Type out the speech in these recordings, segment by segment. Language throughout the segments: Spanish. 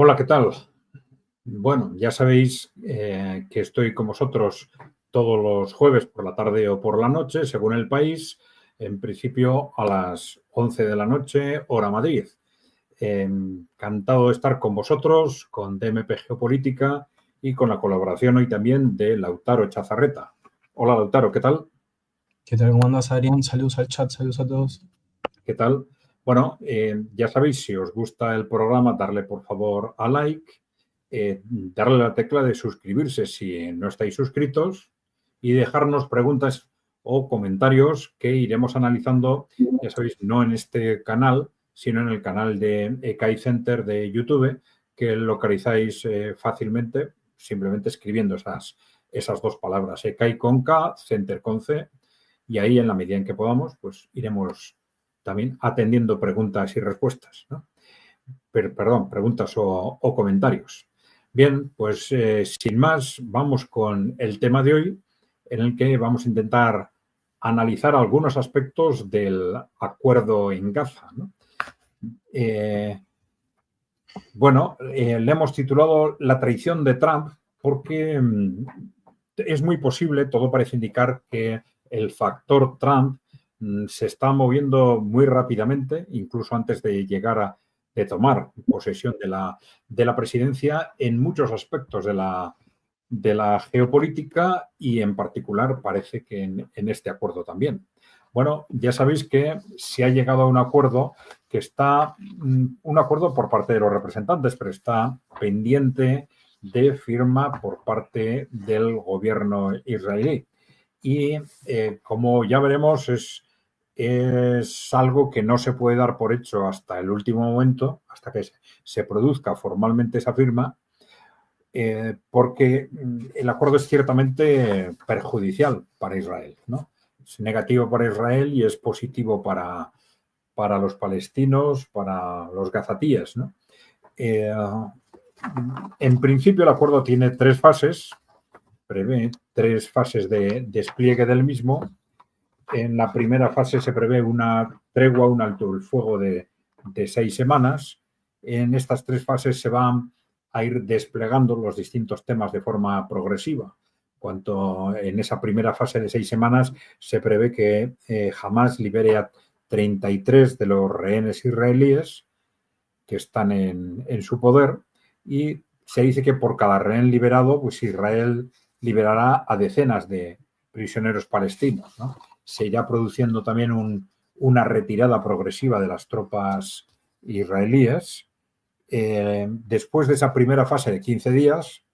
Hola, ¿qué tal? Bueno, ya sabéis que estoy con vosotros todos los jueves por la tarde o por la noche, según el país, en principio a las 11 de la noche, hora Madrid. Encantado de estar con vosotros, con DMP Geopolítica y con la colaboración hoy también de Lautaro Chazarreta. Hola, Lautaro, ¿qué tal? ¿Qué tal? ¿Cómo andas, Adrián? Saludos al chat, saludos a todos. ¿Qué tal? Bueno, ya sabéis, si os gusta el programa, darle por favor a like, darle la tecla de suscribirse si no estáis suscritos y dejarnos preguntas o comentarios que iremos analizando, ya sabéis, no en este canal, sino en el canal de EKI Center de YouTube, que localizáis fácilmente simplemente escribiendo esas dos palabras, EKI con K, Center con C, y ahí en la medida en que podamos, pues iremos también atendiendo preguntas y respuestas, ¿no? Perdón, preguntas o comentarios. Bien, pues sin más, vamos con el tema de hoy, en el que vamos a intentar analizar algunos aspectos del acuerdo en Gaza, ¿no? Eh, le hemos titulado La traición de Trump porque es muy posible, todo parece indicar que el factor Trump se está moviendo muy rápidamente, incluso antes de llegar de tomar posesión de la presidencia en muchos aspectos de la geopolítica y en particular parece que en este acuerdo también. Bueno, ya sabéis que se ha llegado a un acuerdo que está, un acuerdo por parte de los representantes, pero está pendiente de firma por parte del gobierno israelí. Y como ya veremos, es algo que no se puede dar por hecho hasta el último momento, hasta que se produzca formalmente esa firma, porque el acuerdo es ciertamente perjudicial para Israel, ¿no? Es negativo para Israel y es positivo para los palestinos, para los gazatíes, ¿no? Eh, en principio el acuerdo tiene tres fases, prevé tres fases de despliegue del mismo. En la primera fase se prevé una tregua, un alto el fuego de 6 semanas. En estas tres fases se van a ir desplegando los distintos temas de forma progresiva. Cuanto en esa primera fase de 6 semanas se prevé que Hamas libere a 33 de los rehenes israelíes que están en su poder y se dice que por cada rehén liberado, pues Israel liberará a decenas de prisioneros palestinos, ¿no? Se irá produciendo también una retirada progresiva de las tropas israelíes. Después de esa primera fase de 15 días,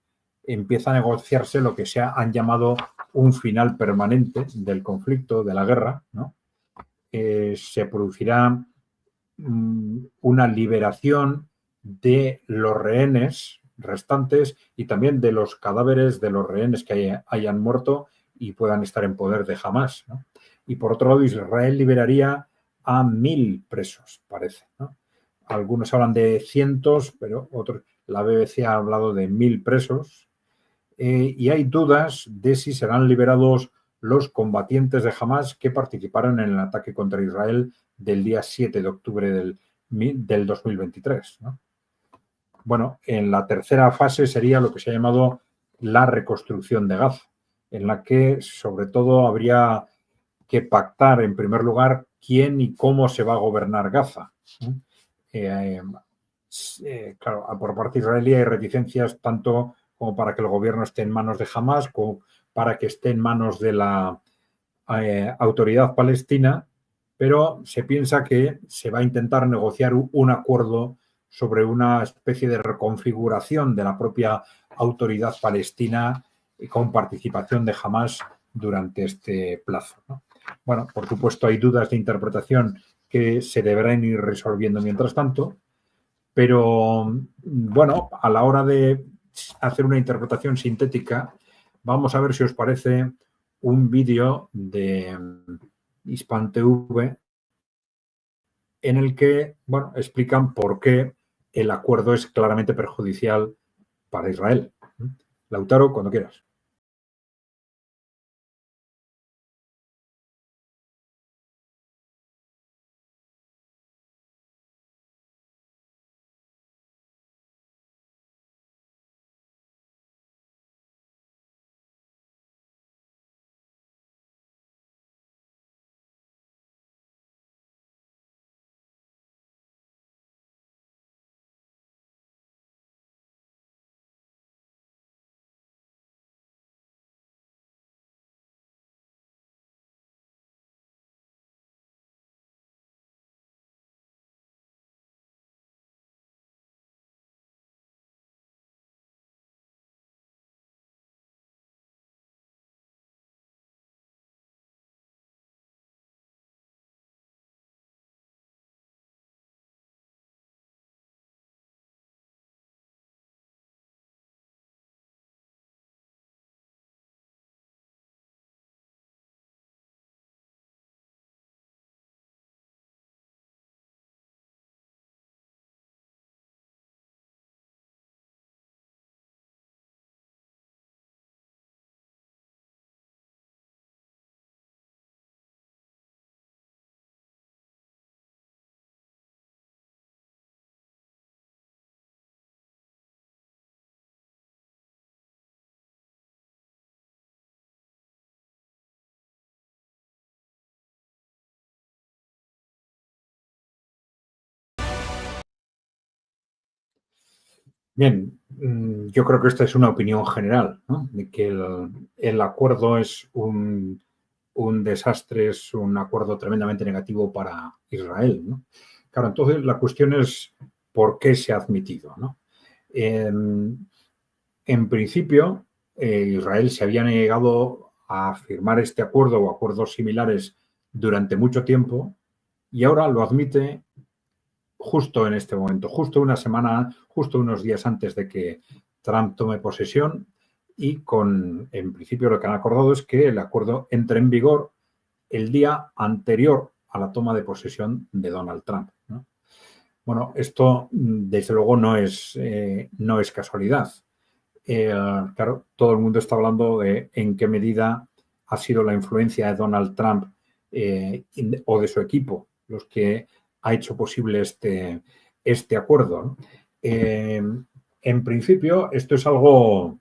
empieza a negociarse lo que han llamado un final permanente del conflicto, de la guerra, ¿no? Se producirá una liberación de los rehenes restantes y también de los cadáveres de los rehenes que hayan muerto y puedan estar en poder de Hamas, ¿no? Y por otro lado, Israel liberaría a 1.000 presos, parece, ¿no? Algunos hablan de cientos, pero otros, la BBC ha hablado de 1.000 presos, y hay dudas de si serán liberados los combatientes de Hamas que participaron en el ataque contra Israel del día 7 de octubre del 2023, ¿no? Bueno, en la tercera fase sería lo que se ha llamado la reconstrucción de Gaza, en la que sobre todo habría que pactar en primer lugar quién y cómo se va a gobernar Gaza, ¿no? Eh, claro, por parte israelí hay reticencias tanto como para que el gobierno esté en manos de Hamas, como para que esté en manos de la autoridad palestina, pero se piensa que se va a intentar negociar un acuerdo sobre una especie de reconfiguración de la propia autoridad palestina con participación de Hamas durante este plazo, ¿no? Bueno, por supuesto hay dudas de interpretación que se deberán ir resolviendo mientras tanto, pero bueno, a la hora de hacer una interpretación sintética, vamos a ver si os parece un vídeo de Hispan TV en el que, bueno, explican por qué el acuerdo es claramente perjudicial para Israel. Lautaro, cuando quieras. Bien, yo creo que esta es una opinión general, ¿no? De que el acuerdo es un desastre, es un acuerdo tremendamente negativo para Israel, ¿no? Claro, entonces la cuestión es por qué se ha admitido, ¿no? En principio, Israel se había negado a firmar este acuerdo o acuerdos similares durante mucho tiempo y ahora lo admite justo en este momento, justo una semana, justo unos días antes de que Trump tome posesión y en principio lo que han acordado es que el acuerdo entre en vigor el día anterior a la toma de posesión de Donald Trump, ¿no? Bueno, esto desde luego no es casualidad. Claro, todo el mundo está hablando de en qué medida ha sido la influencia de Donald Trump o de su equipo los que ha hecho posible este acuerdo, ¿no? En principio, esto es algo,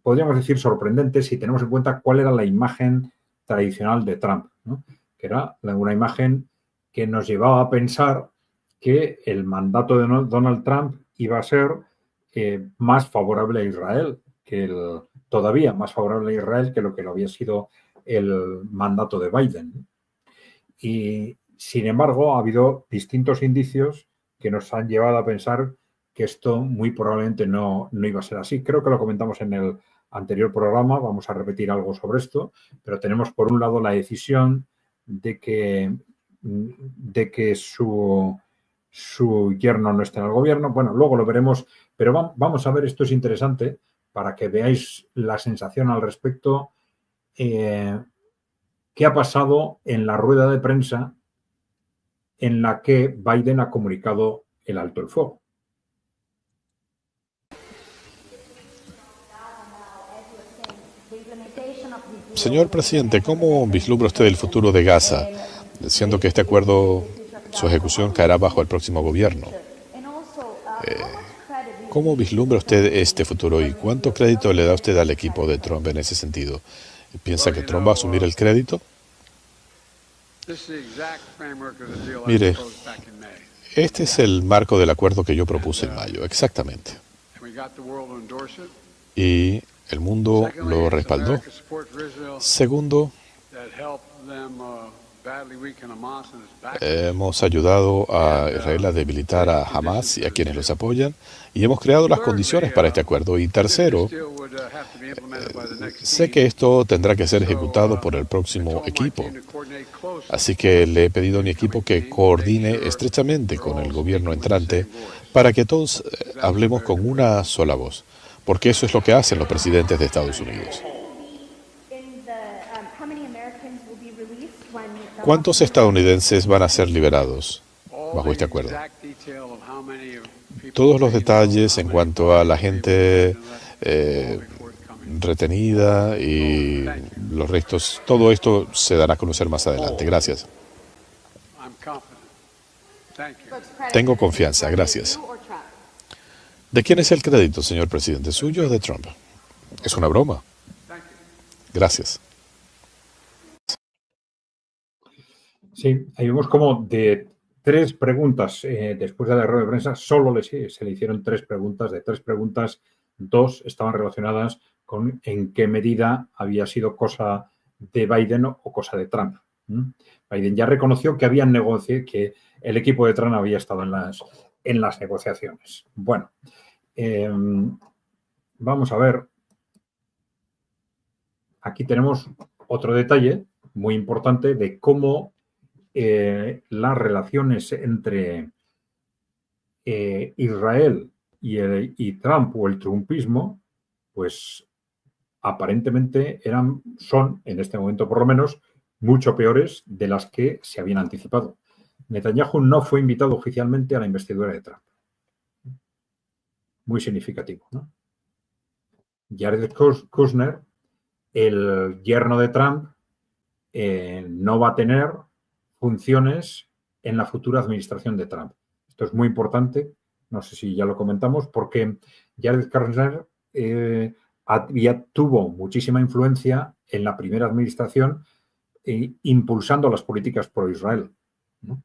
podríamos decir, sorprendente si tenemos en cuenta cuál era la imagen tradicional de Trump, ¿no? Que era una imagen que nos llevaba a pensar que el mandato de Donald Trump iba a ser más favorable a Israel, todavía más favorable a Israel que lo había sido el mandato de Biden. Y, sin embargo, ha habido distintos indicios que nos han llevado a pensar que esto muy probablemente no iba a ser así. Creo que lo comentamos en el anterior programa, vamos a repetir algo sobre esto, pero tenemos por un lado la decisión de que su yerno no esté en el gobierno. Bueno, luego lo veremos, pero vamos a ver, esto es interesante para que veáis la sensación al respecto. ¿Qué ha pasado en la rueda de prensa en la que Biden ha comunicado el alto el fuego? Señor presidente, ¿cómo vislumbra usted el futuro de Gaza, siendo que este acuerdo, su ejecución caerá bajo el próximo gobierno? ¿Cómo vislumbra usted este futuro y cuánto crédito le da usted al equipo de Trump en ese sentido? ¿Piensa que Trump va a asumir el crédito? Mire, este es el marco del acuerdo que yo propuse en mayo, exactamente. Y el mundo lo respaldó. Segundo, hemos ayudado a Israel a debilitar a Hamas y a quienes los apoyan, y hemos creado las condiciones para este acuerdo. Y tercero, sé que esto tendrá que ser ejecutado por el próximo equipo. Así que le he pedido a mi equipo que coordine estrechamente con el gobierno entrante para que todos hablemos con una sola voz, porque eso es lo que hacen los presidentes de Estados Unidos. ¿Cuántos estadounidenses van a ser liberados bajo este acuerdo? Todos los detalles en cuanto a la gente retenida y los restos, todo esto se dará a conocer más adelante. Gracias. Tengo confianza, gracias. ¿De quién es el crédito, señor presidente? ¿Suyo o de Trump? Es una broma. Gracias. Sí, ahí vemos como de 3 preguntas después de la rueda de prensa, solo se le hicieron 3 preguntas. De 3 preguntas, 2 estaban relacionadas con en qué medida había sido cosa de Biden o cosa de Trump. Biden ya reconoció que habían negociado, que el equipo de Trump había estado en las negociaciones. Bueno, vamos a ver. Aquí tenemos otro detalle muy importante de cómo las relaciones entre Israel y Trump o el trumpismo, pues aparentemente son, en este momento por lo menos, mucho peores de las que se habían anticipado. Netanyahu no fue invitado oficialmente a la investidura de Trump. Muy significativo, ¿no? Jared Kushner, el yerno de Trump, no va a tener funciones en la futura administración de Trump. Esto es muy importante, no sé si ya lo comentamos, porque Jared Kushner tuvo muchísima influencia en la primera administración impulsando las políticas pro Israel, ¿no?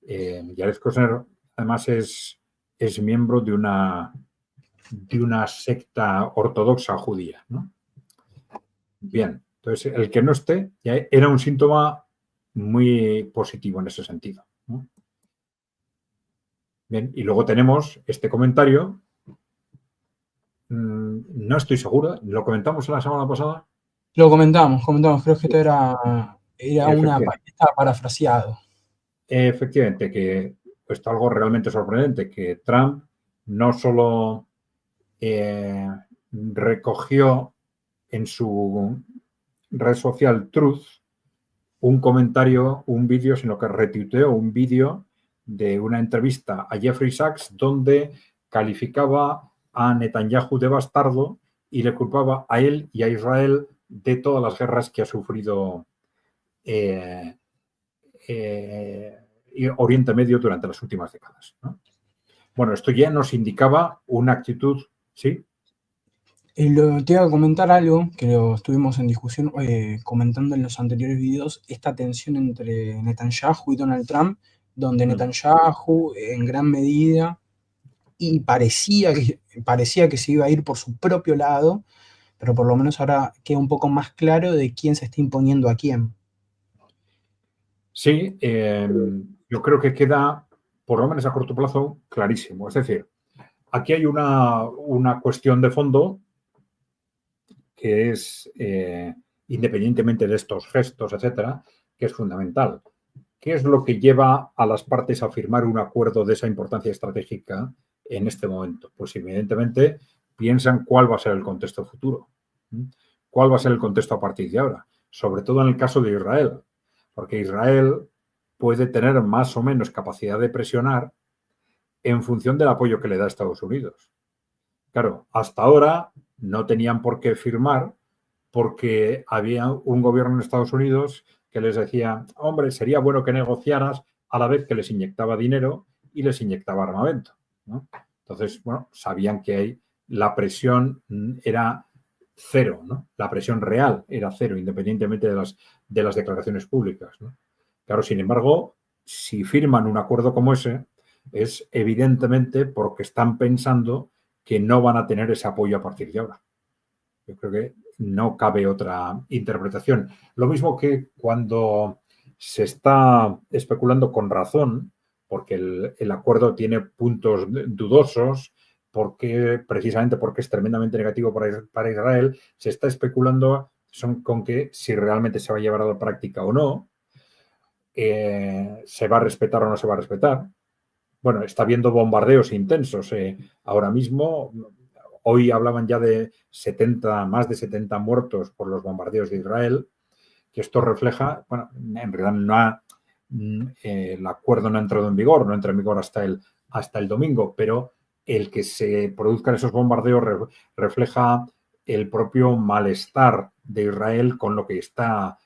Jared Kushner además es es miembro de una secta ortodoxa judía, ¿no? Bien, entonces el que no esté ya era un síntoma muy positivo en ese sentido, ¿no? Bien, y luego tenemos este comentario. No estoy seguro, ¿lo comentamos la semana pasada? Lo comentamos, creo que esto era Efectivamente. estaba parafraseado. Efectivamente, que esto es algo realmente sorprendente, que Trump no solo recogió en su red social Truth un comentario, un vídeo, sino que retuiteó un vídeo de una entrevista a Jeffrey Sachs donde calificaba a Netanyahu de bastardo y le culpaba a él y a Israel de todas las guerras que ha sufrido Oriente Medio durante las últimas décadas, ¿no? Bueno, esto ya nos indicaba una actitud, ¿sí? Te iba a comentar algo que lo estuvimos en discusión comentando en los anteriores videos, esta tensión entre Netanyahu y Donald Trump, donde Netanyahu en gran medida y parecía que se iba a ir por su propio lado, pero por lo menos ahora queda un poco más claro de quién se está imponiendo a quién. Sí, yo creo que queda, por lo menos a corto plazo, clarísimo. Es decir, aquí hay una cuestión de fondo que es, independientemente de estos gestos, etcétera, que es fundamental. ¿Qué es lo que lleva a las partes a firmar un acuerdo de esa importancia estratégica en este momento? Pues evidentemente piensan cuál va a ser el contexto futuro, cuál va a ser el contexto a partir de ahora, sobre todo en el caso de Israel, porque Israel puede tener más o menos capacidad de presionar en función del apoyo que le da Estados Unidos. Claro, hasta ahora no tenían por qué firmar porque había un gobierno en Estados Unidos que les decía, hombre, sería bueno que negociaras a la vez que les inyectaba dinero y les inyectaba armamento, ¿no? Entonces, bueno, sabían que la presión era cero, ¿no? La presión real era cero, independientemente de las declaraciones públicas, ¿no? Claro, sin embargo, si firman un acuerdo como ese, es evidentemente porque están pensando que no van a tener ese apoyo a partir de ahora. Yo creo que no cabe otra interpretación. Lo mismo que cuando se está especulando con razón, porque el acuerdo tiene puntos dudosos, precisamente porque es tremendamente negativo para Israel, se está especulando con que si realmente se va a llevar a la práctica o no, se va a respetar o no se va a respetar. Bueno, está habiendo bombardeos intensos. Ahora mismo, hoy hablaban ya de más de 70 muertos por los bombardeos de Israel, que esto refleja, bueno, en realidad el acuerdo no ha entrado en vigor, no entra en vigor hasta el domingo, pero el que se produzcan esos bombardeos refleja el propio malestar de Israel con lo que está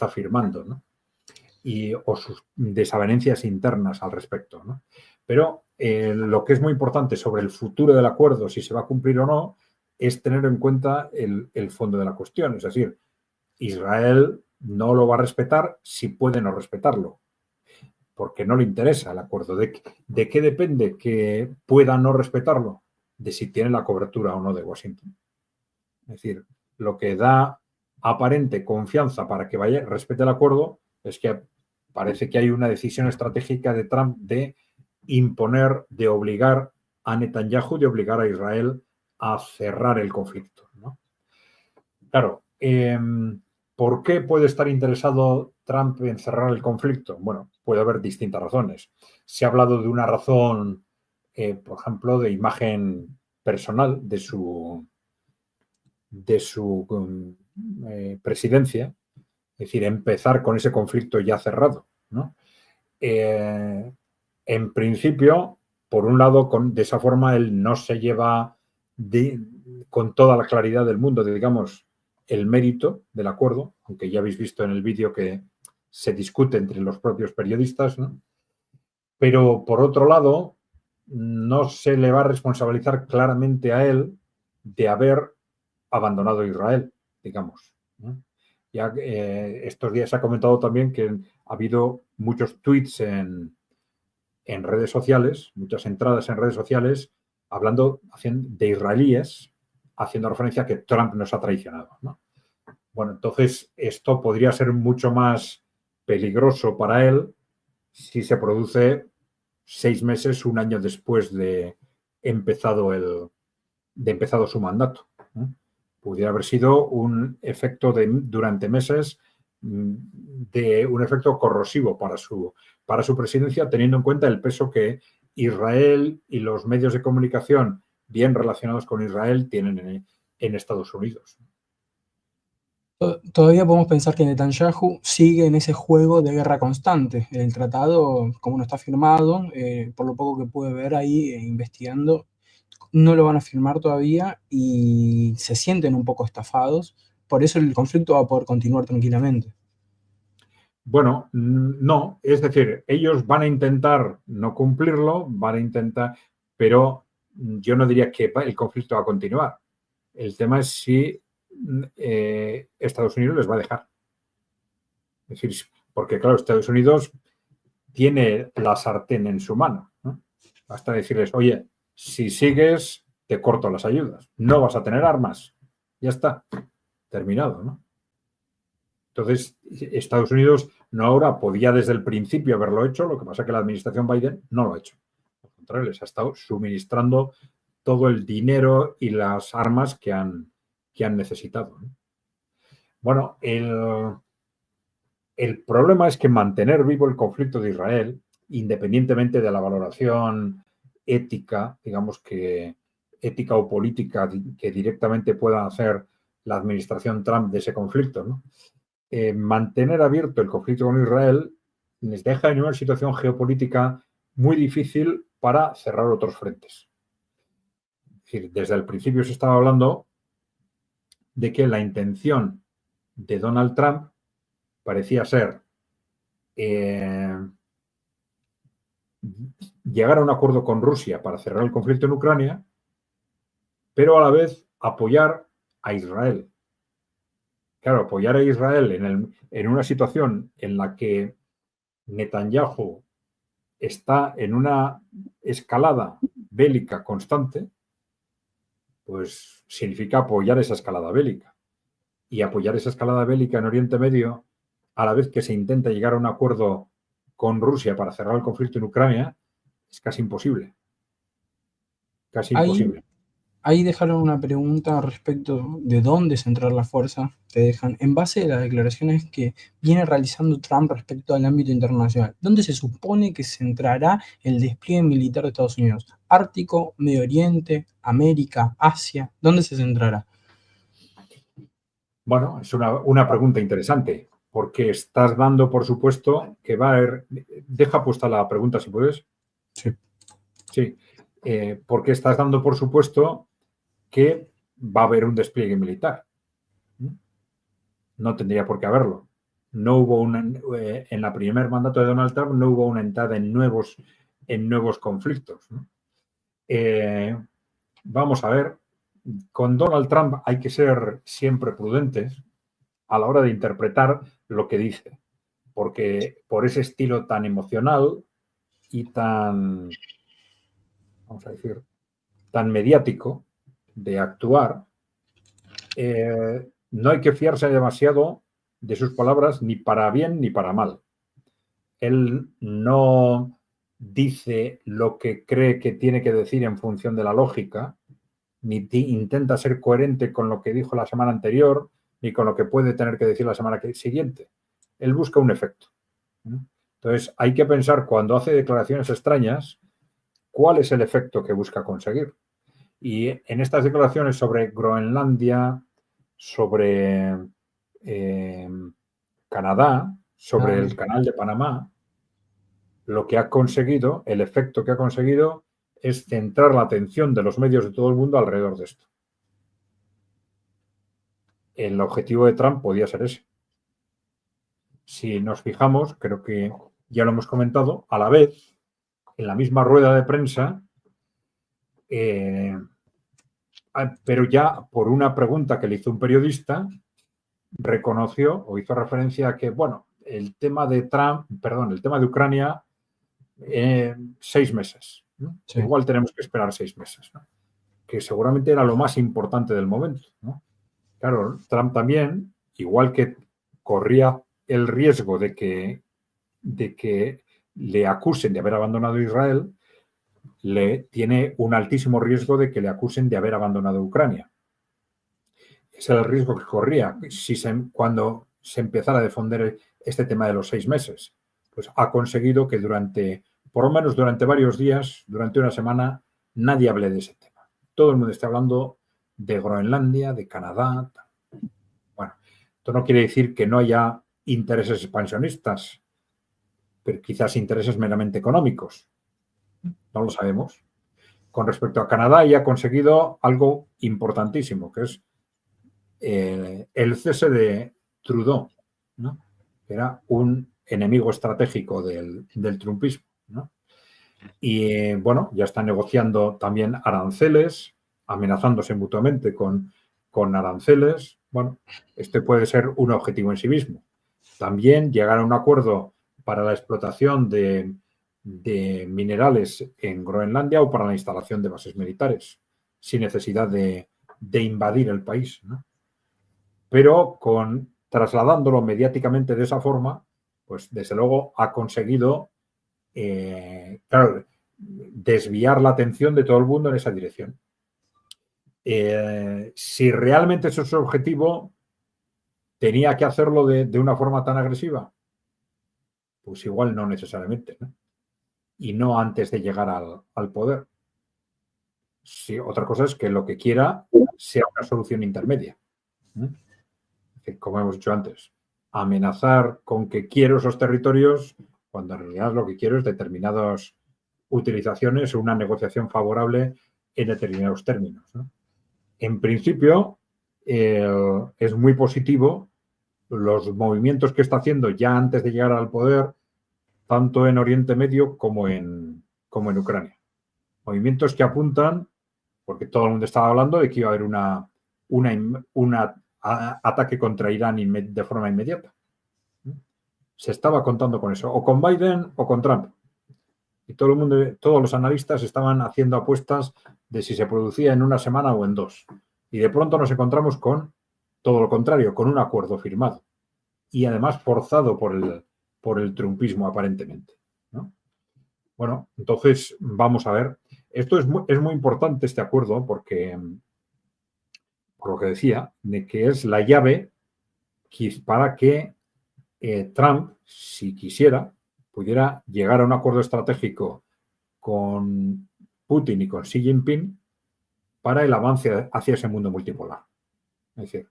firmando, ¿no? O sus desavenencias internas al respecto, ¿no? Pero lo que es muy importante sobre el futuro del acuerdo, si se va a cumplir o no, es tener en cuenta el fondo de la cuestión. Es decir, Israel no lo va a respetar si puede no respetarlo, porque no le interesa el acuerdo. ¿De qué depende que pueda no respetarlo? De si tiene la cobertura o no de Washington. Es decir, lo que da aparente confianza para que respete el acuerdo es que parece que hay una decisión estratégica de Trump de imponer, de obligar a Netanyahu, de obligar a Israel a cerrar el conflicto, ¿no? Claro, ¿por qué puede estar interesado Trump en cerrar el conflicto? Bueno, puede haber distintas razones. Se ha hablado de una razón, por ejemplo, de imagen personal de su presidencia, es decir, empezar con ese conflicto ya cerrado, ¿no? En principio, por un lado, de esa forma él no se lleva con toda la claridad del mundo, digamos, el mérito del acuerdo, aunque ya habéis visto en el vídeo que se discute entre los propios periodistas, ¿no? Pero por otro lado, no se le va a responsabilizar claramente a él de haber abandonado Israel, digamos, ¿no? Ya estos días se ha comentado también que ha habido muchos tweets en en redes sociales, muchas entradas en redes sociales, hablando de israelíes, haciendo referencia a que Trump nos ha traicionado, ¿no? Bueno, entonces esto podría ser mucho más peligroso para él si se produce 6 meses, un año después de empezado su mandato, ¿no? Pudiera haber sido un efecto durante meses, de un efecto corrosivo para su presidencia, teniendo en cuenta el peso que Israel y los medios de comunicación bien relacionados con Israel tienen en Estados Unidos. Todavía podemos pensar que Netanyahu sigue en ese juego de guerra constante. El tratado, como no está firmado, por lo poco que pude ver ahí investigando, no lo van a firmar todavía y se sienten un poco estafados. Por eso el conflicto va a poder continuar tranquilamente. Bueno, no, es decir, ellos van a intentar no cumplirlo, pero yo no diría que el conflicto va a continuar. El tema es si Estados Unidos les va a dejar. Es decir, porque claro, Estados Unidos tiene la sartén en su mano, ¿no? Basta decirles, oye, si sigues, te corto las ayudas. No vas a tener armas. Ya está. Terminado, ¿no? Entonces, Estados Unidos no ahora podía desde el principio haberlo hecho, lo que pasa es que la administración Biden no lo ha hecho. Al contrario, les ha estado suministrando todo el dinero y las armas que han necesitado, ¿no? Bueno, el problema es que mantener vivo el conflicto de Israel, independientemente de la valoración ética, digamos que ética o política que directamente pueda hacer la administración Trump de ese conflicto, ¿no? Mantener abierto el conflicto con Israel les deja en una situación geopolítica muy difícil para cerrar otros frentes. Es decir, desde el principio se estaba hablando de que la intención de Donald Trump parecía ser llegar a un acuerdo con Rusia para cerrar el conflicto en Ucrania, pero a la vez apoyar a Israel. Claro, apoyar a Israel en una situación en la que Netanyahu está en una escalada bélica constante, pues significa apoyar esa escalada bélica. Y apoyar esa escalada bélica en Oriente Medio, a la vez que se intenta llegar a un acuerdo con Rusia para cerrar el conflicto en Ucrania, es casi imposible. Casi imposible. Ahí dejaron una pregunta respecto de dónde centrar la fuerza. Te dejan, en base a las declaraciones que viene realizando Trump respecto al ámbito internacional, ¿dónde se supone que centrará el despliegue militar de Estados Unidos? ¿Ártico, Medio Oriente, América, Asia? ¿Dónde se centrará? Bueno, es una pregunta interesante, porque estás dando por supuesto que va a haber... Deja puesta la pregunta si puedes. Sí. Sí, porque estás dando por supuesto que va a haber un despliegue militar. No tendría por qué haberlo. No hubo en el primer mandato de Donald Trump no hubo una entrada en nuevos conflictos, ¿no? Vamos a ver, con Donald Trump hay que ser siempre prudentes a la hora de interpretar lo que dice, porque por ese estilo tan emocional y tan, vamos a decir, tan mediático de actuar, no hay que fiarse demasiado de sus palabras ni para bien ni para mal. Él no dice lo que cree que tiene que decir en función de la lógica, ni intenta ser coherente con lo que dijo la semana anterior, ni con lo que puede tener que decir la semana siguiente. Él busca un efecto. Entonces, hay que pensar cuando hace declaraciones extrañas, cuál es el efecto que busca conseguir. Y en estas declaraciones sobre Groenlandia, sobre Canadá, sobre el Canal de Panamá, lo que ha conseguido, el efecto que ha conseguido es centrar la atención de los medios de todo el mundo alrededor de esto. El objetivo de Trump podía ser ese. Si nos fijamos, creo que ya lo hemos comentado, a la vez, en la misma rueda de prensa, pero ya por una pregunta que le hizo un periodista, reconoció o hizo referencia a que, bueno, el tema de Ucrania 6 meses, ¿no? Sí. Igual tenemos que esperar 6 meses, ¿no? Que seguramente era lo más importante del momento, ¿no? Claro, Trump también, igual que corría el riesgo de que le acusen de haber abandonado Israel, tiene un altísimo riesgo de que le acusen de haber abandonado Ucrania. Ese era el riesgo que corría cuando se empezara a difonder este tema de los 6 meses. Pues ha conseguido que por lo menos durante varios días, durante una semana, nadie hable de ese tema. Todo el mundo está hablando de Groenlandia, de Canadá. Bueno, esto no quiere decir que no haya intereses expansionistas, pero quizás intereses meramente económicos. No lo sabemos. Con respecto a Canadá, ya ha conseguido algo importantísimo, que es el cese de Trudeau, ¿no? Que era un enemigo estratégico del trumpismo, ¿no? Y bueno, ya están negociando también aranceles, amenazándose mutuamente con aranceles. Bueno, este puede ser un objetivo en sí mismo. También llegar a un acuerdo para la explotación de minerales en Groenlandia o para la instalación de bases militares, sin necesidad de invadir el país, ¿no? Pero trasladándolo mediáticamente de esa forma, pues desde luego ha conseguido, claro, desviar la atención de todo el mundo en esa dirección. Si realmente eso es su objetivo, ¿tenía que hacerlo de una forma tan agresiva? Pues igual no necesariamente, ¿no? Y no antes de llegar al poder. Sí, otra cosa es que lo que quiera sea una solución intermedia, ¿no? Como hemos dicho antes, amenazar con que quiero esos territorios cuando en realidad lo que quiero es determinadas utilizaciones o una negociación favorable en determinados términos, ¿no? En principio, es muy positivo los movimientos que está haciendo ya antes de llegar al poder, tanto en Oriente Medio como en Ucrania. Movimientos que apuntan, porque todo el mundo estaba hablando de que iba a haber un ataque contra Irán de forma inmediata. Se estaba contando con eso, o con Biden o con Trump. Y todo el mundo, todos los analistas estaban haciendo apuestas de si se producía en una semana o en 2. Y de pronto nos encontramos con todo lo contrario, con un acuerdo firmado. Y además forzado por el trumpismo, aparentemente, ¿no? Bueno, entonces vamos a ver. Esto es muy importante, este acuerdo, porque, por lo que decía, de que es la llave para que Trump, si quisiera, pudiera llegar a un acuerdo estratégico con Putin y con Xi Jinping para el avance hacia ese mundo multipolar. Es decir,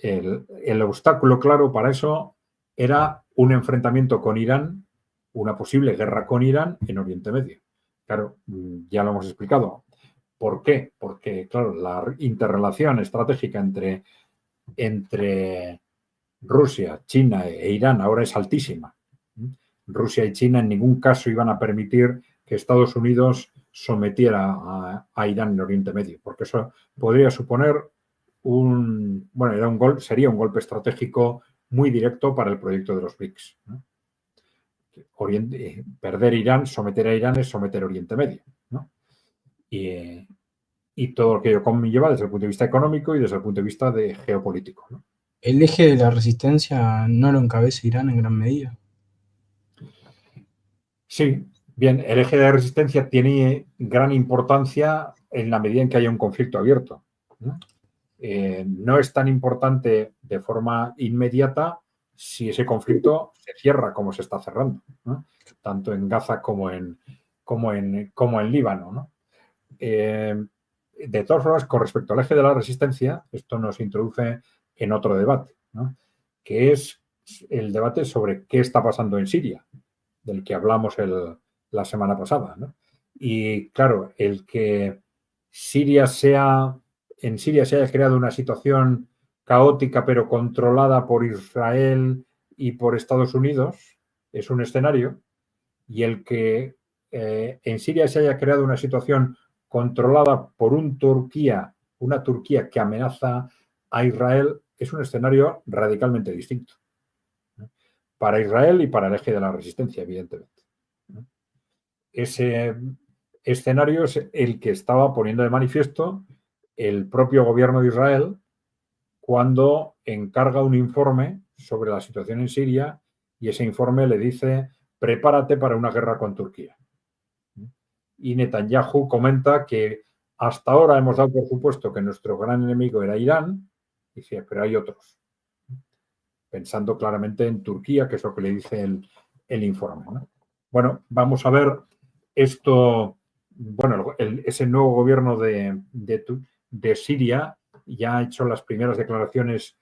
el obstáculo claro para eso era un enfrentamiento con Irán, una posible guerra con Irán en Oriente Medio. Claro, ya lo hemos explicado. ¿Por qué? Porque, claro, la interrelación estratégica entre Rusia, China e Irán ahora es altísima. Rusia y China en ningún caso iban a permitir que Estados Unidos sometiera a Irán en Oriente Medio, porque eso podría suponer sería un golpe estratégico muy directo para el proyecto de los BRICS, ¿no? Perder Irán, someter a Irán es someter a Oriente Medio, ¿no? Y todo lo que ello conlleva desde el punto de vista económico y desde el punto de vista geopolítico, ¿no? ¿El eje de la resistencia no lo encabeza Irán en gran medida? Sí, bien, el eje de resistencia tiene gran importancia en la medida en que haya un conflicto abierto, ¿no? No es tan importante de forma inmediata si ese conflicto se cierra como se está cerrando, ¿no? Tanto en Gaza como en Líbano, ¿no? De todas formas, con respecto al eje de la resistencia, esto nos introduce en otro debate, ¿no? Que es el debate sobre qué está pasando en Siria, del que hablamos la semana pasada, ¿no? Y claro, el que en Siria se haya creado una situación caótica pero controlada por Israel y por Estados Unidos es un escenario, y el que en Siria se haya creado una situación controlada por una Turquía que amenaza a Israel es un escenario radicalmente distinto, ¿no? Para Israel y para el eje de la resistencia, evidentemente, ¿no? ese escenario es el que estaba poniendo de manifiesto el propio gobierno de Israel cuando encarga un informe sobre la situación en Siria y ese informe le dice: prepárate para una guerra con Turquía. Y Netanyahu comenta que hasta ahora hemos dado por supuesto que nuestro gran enemigo era Irán, dice, pero hay otros, pensando claramente en Turquía, que es lo que le dice el informe, ¿no? Bueno, vamos a ver esto. Bueno, ese nuevo gobierno de Siria ya ha hecho las primeras declaraciones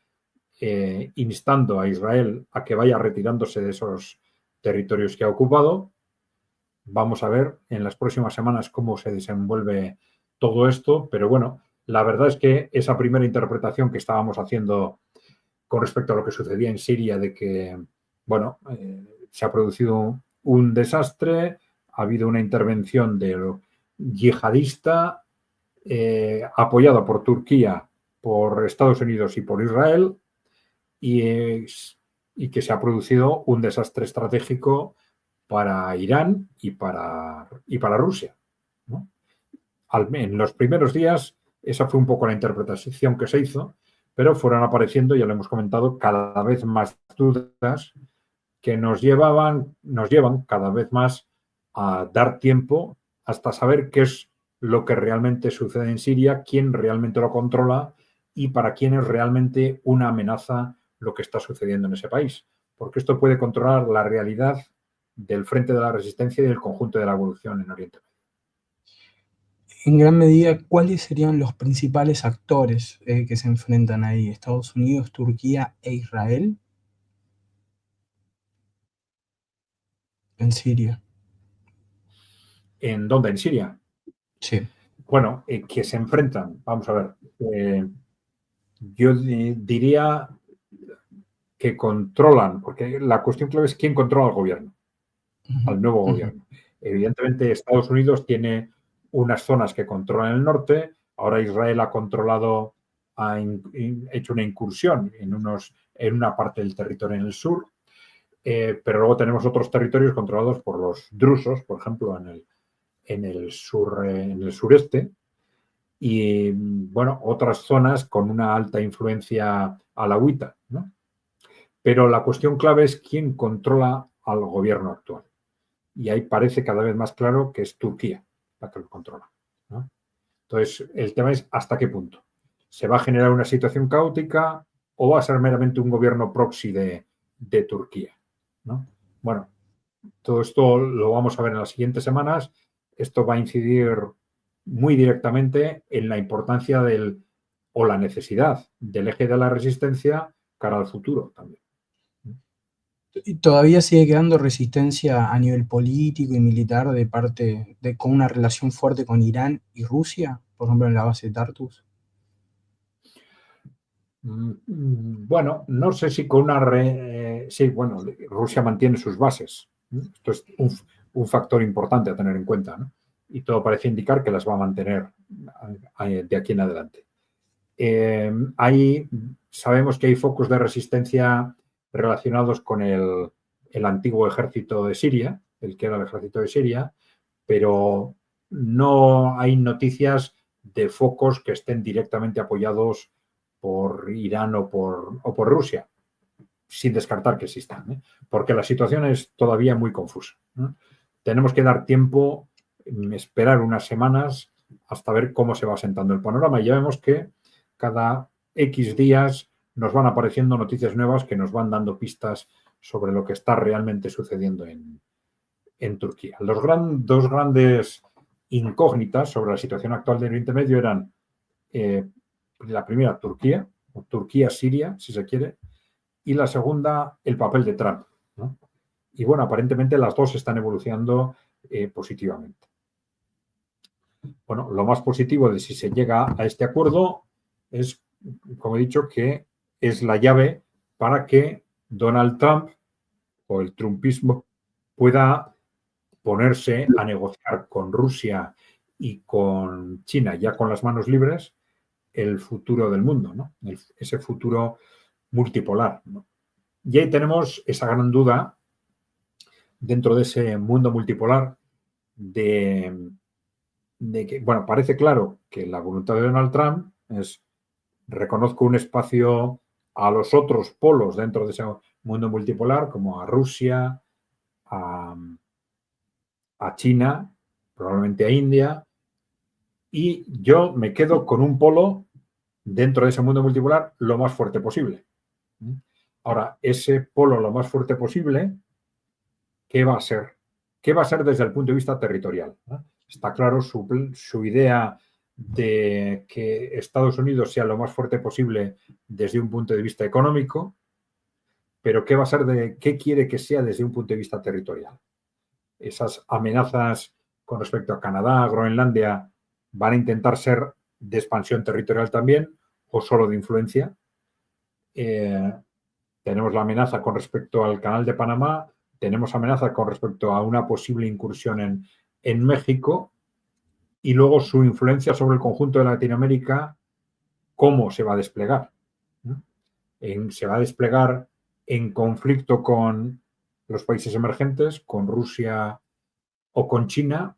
instando a Israel a que vaya retirándose de esos territorios que ha ocupado. Vamos a ver en las próximas semanas cómo se desenvuelve todo esto, pero bueno, la verdad es que esa primera interpretación que estábamos haciendo con respecto a lo que sucedía en Siria, de que, bueno, se ha producido un desastre, ha habido una intervención del yihadista apoyada por Turquía, por Estados Unidos y por Israel, y que se ha producido un desastre estratégico para Irán y para Rusia, ¿no? En los primeros días, esa fue un poco la interpretación que se hizo, pero fueron apareciendo, ya lo hemos comentado, cada vez más dudas que nos llevan cada vez más a dar tiempo hasta saber qué es lo que realmente sucede en Siria, quién realmente lo controla y para quién es realmente una amenaza lo que está sucediendo en ese país. Porque esto puede controlar la realidad del frente de la resistencia y del conjunto de la evolución en Oriente Medio. En gran medida, ¿cuáles serían los principales actores que se enfrentan ahí? ¿Estados Unidos, Turquía e Israel? En Siria. ¿En dónde? ¿En Siria? Sí. Bueno, que se enfrentan. Vamos a ver. Yo diría que controlan, porque la cuestión clave es quién controla al gobierno, al nuevo gobierno. Evidentemente, Estados Unidos tiene unas zonas que controlan el norte. Ahora Israel ha controlado, ha hecho una incursión en una parte del territorio en el sur, pero luego tenemos otros territorios controlados por los drusos, por ejemplo, en el sureste, y bueno, otras zonas con una alta influencia alauita, ¿no? Pero la cuestión clave es quién controla al gobierno actual. Y ahí parece cada vez más claro que es Turquía la que lo controla, ¿no? Entonces, el tema es hasta qué punto. ¿Se va a generar una situación caótica o va a ser meramente un gobierno proxy de Turquía, ¿no? Bueno, todo esto lo vamos a ver en las siguientes semanas. Esto va a incidir muy directamente en la importancia o la necesidad del eje de la resistencia cara al futuro también. ¿Todavía sigue quedando resistencia a nivel político y militar con una relación fuerte con Irán y Rusia, por ejemplo en la base de Tartus? Bueno, no sé si con sí, bueno, Rusia mantiene sus bases. Esto es un factor importante a tener en cuenta, ¿no? Y todo parece indicar que las va a mantener de aquí en adelante. Sabemos que hay focos de resistencia relacionados con el antiguo ejército de Siria, el que era el ejército de Siria, pero no hay noticias de focos que estén directamente apoyados por Irán o por Rusia, sin descartar que existan, ¿eh? Porque la situación es todavía muy confusa, ¿no? Tenemos que dar tiempo, esperar unas semanas hasta ver cómo se va asentando el panorama. Y ya vemos que cada X días nos van apareciendo noticias nuevas que nos van dando pistas sobre lo que está realmente sucediendo en Turquía. Dos grandes incógnitas sobre la situación actual del Oriente Medio eran la primera, Turquía, o Turquía-Siria, si se quiere, y la segunda, el papel de Trump, ¿no? Y bueno, aparentemente las dos están evolucionando positivamente. Bueno, lo más positivo de si se llega a este acuerdo es, como he dicho, que es la llave para que Donald Trump o el trumpismo pueda ponerse a negociar con Rusia y con China, ya con las manos libres, el futuro del mundo, ¿no? Ese futuro multipolar, ¿no? Y ahí tenemos esa gran duda dentro de ese mundo multipolar de que, bueno, parece claro que la voluntad de Donald Trump es reconozco un espacio a los otros polos dentro de ese mundo multipolar, como a Rusia, a China, probablemente a India, y yo me quedo con un polo dentro de ese mundo multipolar lo más fuerte posible. Ahora, ese polo lo más fuerte posible, ¿qué va a ser? ¿Qué va a ser desde el punto de vista territorial? Está claro su idea de que Estados Unidos sea lo más fuerte posible desde un punto de vista económico, pero ¿qué va a ser qué quiere que sea desde un punto de vista territorial? Esas amenazas con respecto a Canadá, Groenlandia, van a intentar ser de expansión territorial también o solo de influencia. Tenemos la amenaza con respecto al Canal de Panamá, tenemos amenaza con respecto a una posible incursión en México y luego su influencia sobre el conjunto de Latinoamérica, ¿cómo se va a desplegar? Se va a desplegar en conflicto con los países emergentes, con Rusia o con China,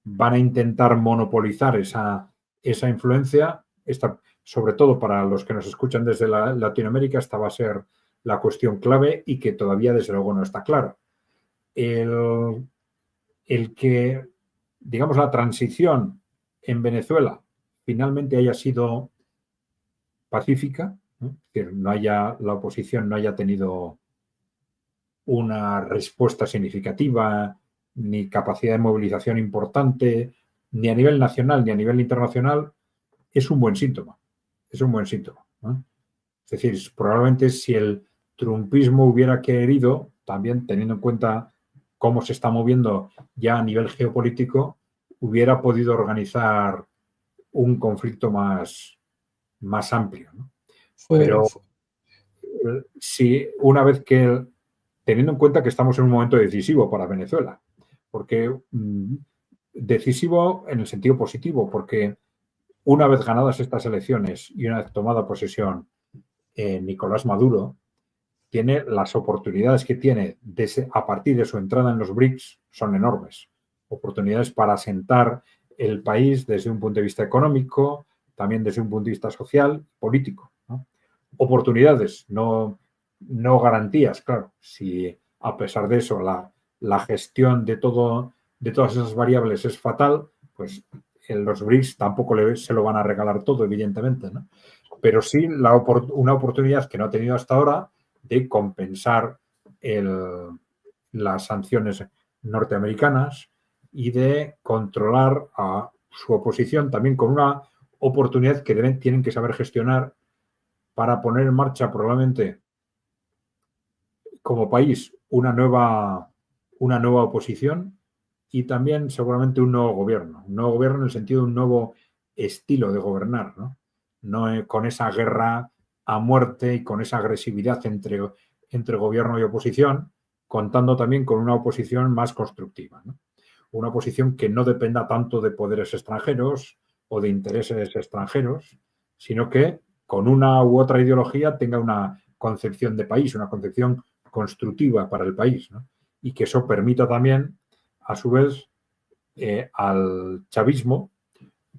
van a intentar monopolizar esa influencia. Sobre todo para los que nos escuchan desde Latinoamérica, esta va a ser la cuestión clave y que todavía desde luego no está clara. El que, digamos, la transición en Venezuela finalmente haya sido pacífica, ¿no? Que la oposición no haya tenido una respuesta significativa, ni capacidad de movilización importante, ni a nivel nacional ni a nivel internacional, es un buen síntoma. Es un buen síntoma, ¿no? Es decir, probablemente si el trumpismo hubiera querido, también teniendo en cuenta cómo se está moviendo ya a nivel geopolítico, hubiera podido organizar un conflicto más amplio, ¿no? Pero si una vez que, teniendo en cuenta que estamos en un momento decisivo para Venezuela, porque decisivo en el sentido positivo, porque una vez ganadas estas elecciones y una vez tomada posesión Nicolás Maduro, tiene las oportunidades que tiene a partir de su entrada en los BRICS son enormes. Oportunidades para asentar el país desde un punto de vista económico, también desde un punto de vista social, político, ¿no? Oportunidades, no garantías, claro. Si a pesar de eso la gestión de todas esas variables es fatal, pues en los BRICS tampoco se lo van a regalar todo, evidentemente, ¿no? Pero sí una oportunidad que no ha tenido hasta ahora de compensar las sanciones norteamericanas y de controlar a su oposición también con una oportunidad que tienen que saber gestionar para poner en marcha probablemente como país una nueva oposición y también seguramente un nuevo gobierno en el sentido de un nuevo estilo de gobernar, ¿no? No con esa guerra a muerte y con esa agresividad entre gobierno y oposición, contando también con una oposición más constructiva, ¿no? Una oposición que no dependa tanto de poderes extranjeros o de intereses extranjeros, sino que con una u otra ideología tenga una concepción de país, una concepción constructiva para el país, ¿no? Y que eso permita también, a su vez, al chavismo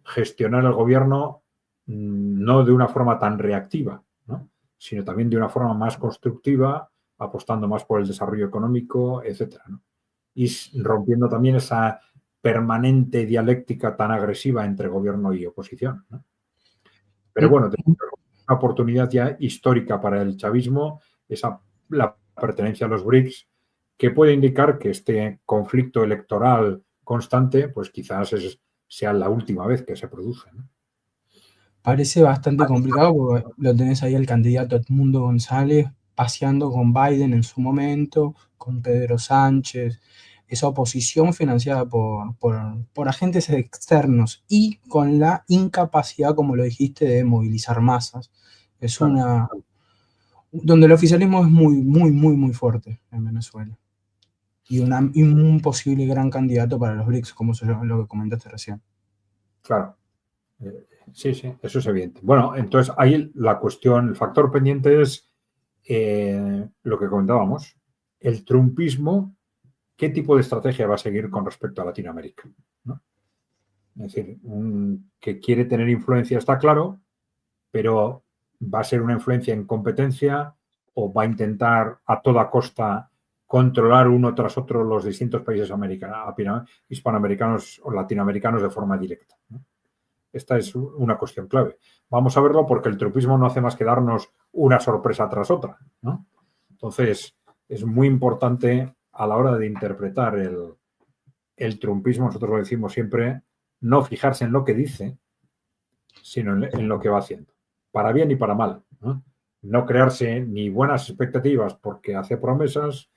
gestionar el gobierno no de una forma tan reactiva, ¿no? Sino también de una forma más constructiva, apostando más por el desarrollo económico, etcétera, ¿no? Y rompiendo también esa permanente dialéctica tan agresiva entre gobierno y oposición, ¿no? Pero bueno, una oportunidad ya histórica para el chavismo, la pertenencia a los BRICS, que puede indicar que este conflicto electoral constante, pues quizás sea la última vez que se produce, ¿no? Parece bastante complicado porque lo tenés ahí el candidato Edmundo González paseando con Biden en su momento, con Pedro Sánchez, esa oposición financiada por agentes externos y con la incapacidad, como lo dijiste, de movilizar masas. Es donde el oficialismo es muy, muy, muy, muy fuerte en Venezuela. Y un posible gran candidato para los BRICS, como lo que comentaste recién. Claro. Sí, eso es evidente. Bueno, entonces ahí la cuestión, el factor pendiente es lo que comentábamos, el trumpismo qué tipo de estrategia va a seguir con respecto a Latinoamérica, ¿no? Es decir, que quiere tener influencia está claro, pero ¿va a ser una influencia en competencia o va a intentar a toda costa controlar uno tras otro los distintos países hispanoamericanos o latinoamericanos de forma directa, ¿no? Esta es una cuestión clave. Vamos a verlo porque el trumpismo no hace más que darnos una sorpresa tras otra, ¿no? Entonces, es muy importante a la hora de interpretar el trumpismo, nosotros lo decimos siempre, no fijarse en lo que dice, sino en lo que va haciendo, para bien y para mal, ¿no? No crearse ni buenas expectativas porque hace promesas,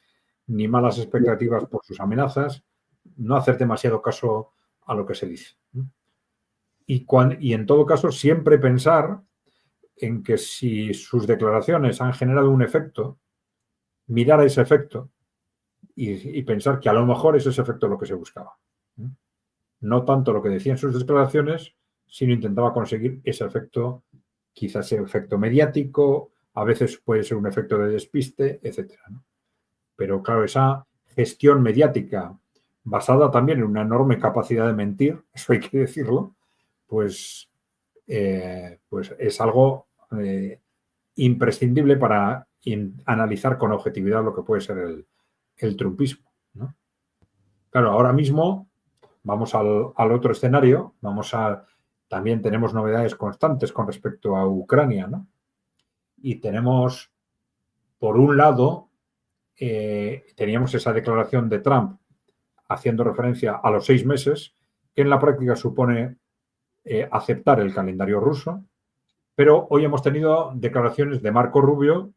ni malas expectativas por sus amenazas, no hacer demasiado caso a lo que se dice, ¿no? Y en todo caso siempre pensar en que si sus declaraciones han generado un efecto, mirar a ese efecto y pensar que a lo mejor es ese efecto lo que se buscaba. No tanto lo que decían sus declaraciones, sino intentaba conseguir ese efecto, quizás ese efecto mediático, a veces puede ser un efecto de despiste, etcétera, ¿no? Pero claro, esa gestión mediática basada también en una enorme capacidad de mentir, eso hay que decirlo, pues es algo imprescindible para analizar con objetividad lo que puede ser el trumpismo, ¿no? Claro, ahora mismo vamos al otro escenario, también tenemos novedades constantes con respecto a Ucrania, ¿no? Y tenemos, por un lado, teníamos esa declaración de Trump haciendo referencia a los 6 meses, que en la práctica supone aceptar el calendario ruso, pero hoy hemos tenido declaraciones de Marco Rubio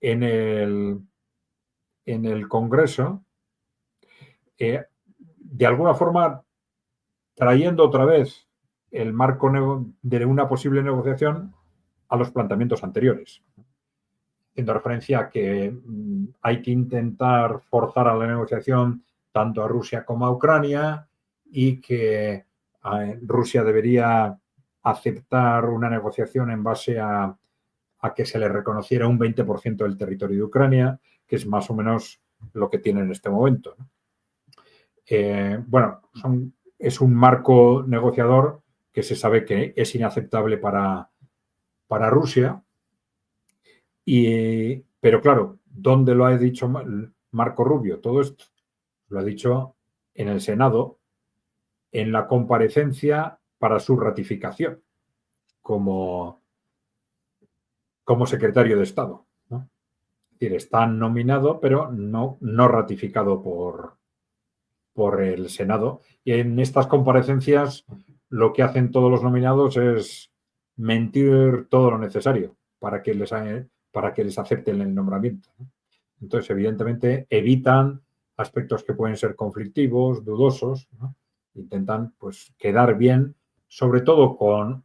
en el Congreso, de alguna forma trayendo otra vez el marco de una posible negociación a los planteamientos anteriores, haciendo referencia a que hay que intentar forzar a la negociación tanto a Rusia como a Ucrania y que Rusia debería aceptar una negociación en base a que se le reconociera un 20% del territorio de Ucrania, que es más o menos lo que tiene en este momento, ¿no? Bueno, es un marco negociador que se sabe que es inaceptable para Rusia, pero claro, ¿dónde lo ha dicho Marco Rubio? Todo esto lo ha dicho en el Senado, en la comparecencia para su ratificación como secretario de Estado, ¿no? Es decir, está nominado, pero no ratificado por el Senado. Y en estas comparecencias lo que hacen todos los nominados es mentir todo lo necesario para que les acepten el nombramiento, ¿no? Entonces, evidentemente, evitan aspectos que pueden ser conflictivos, dudosos, ¿no? Intentan pues quedar bien, sobre todo con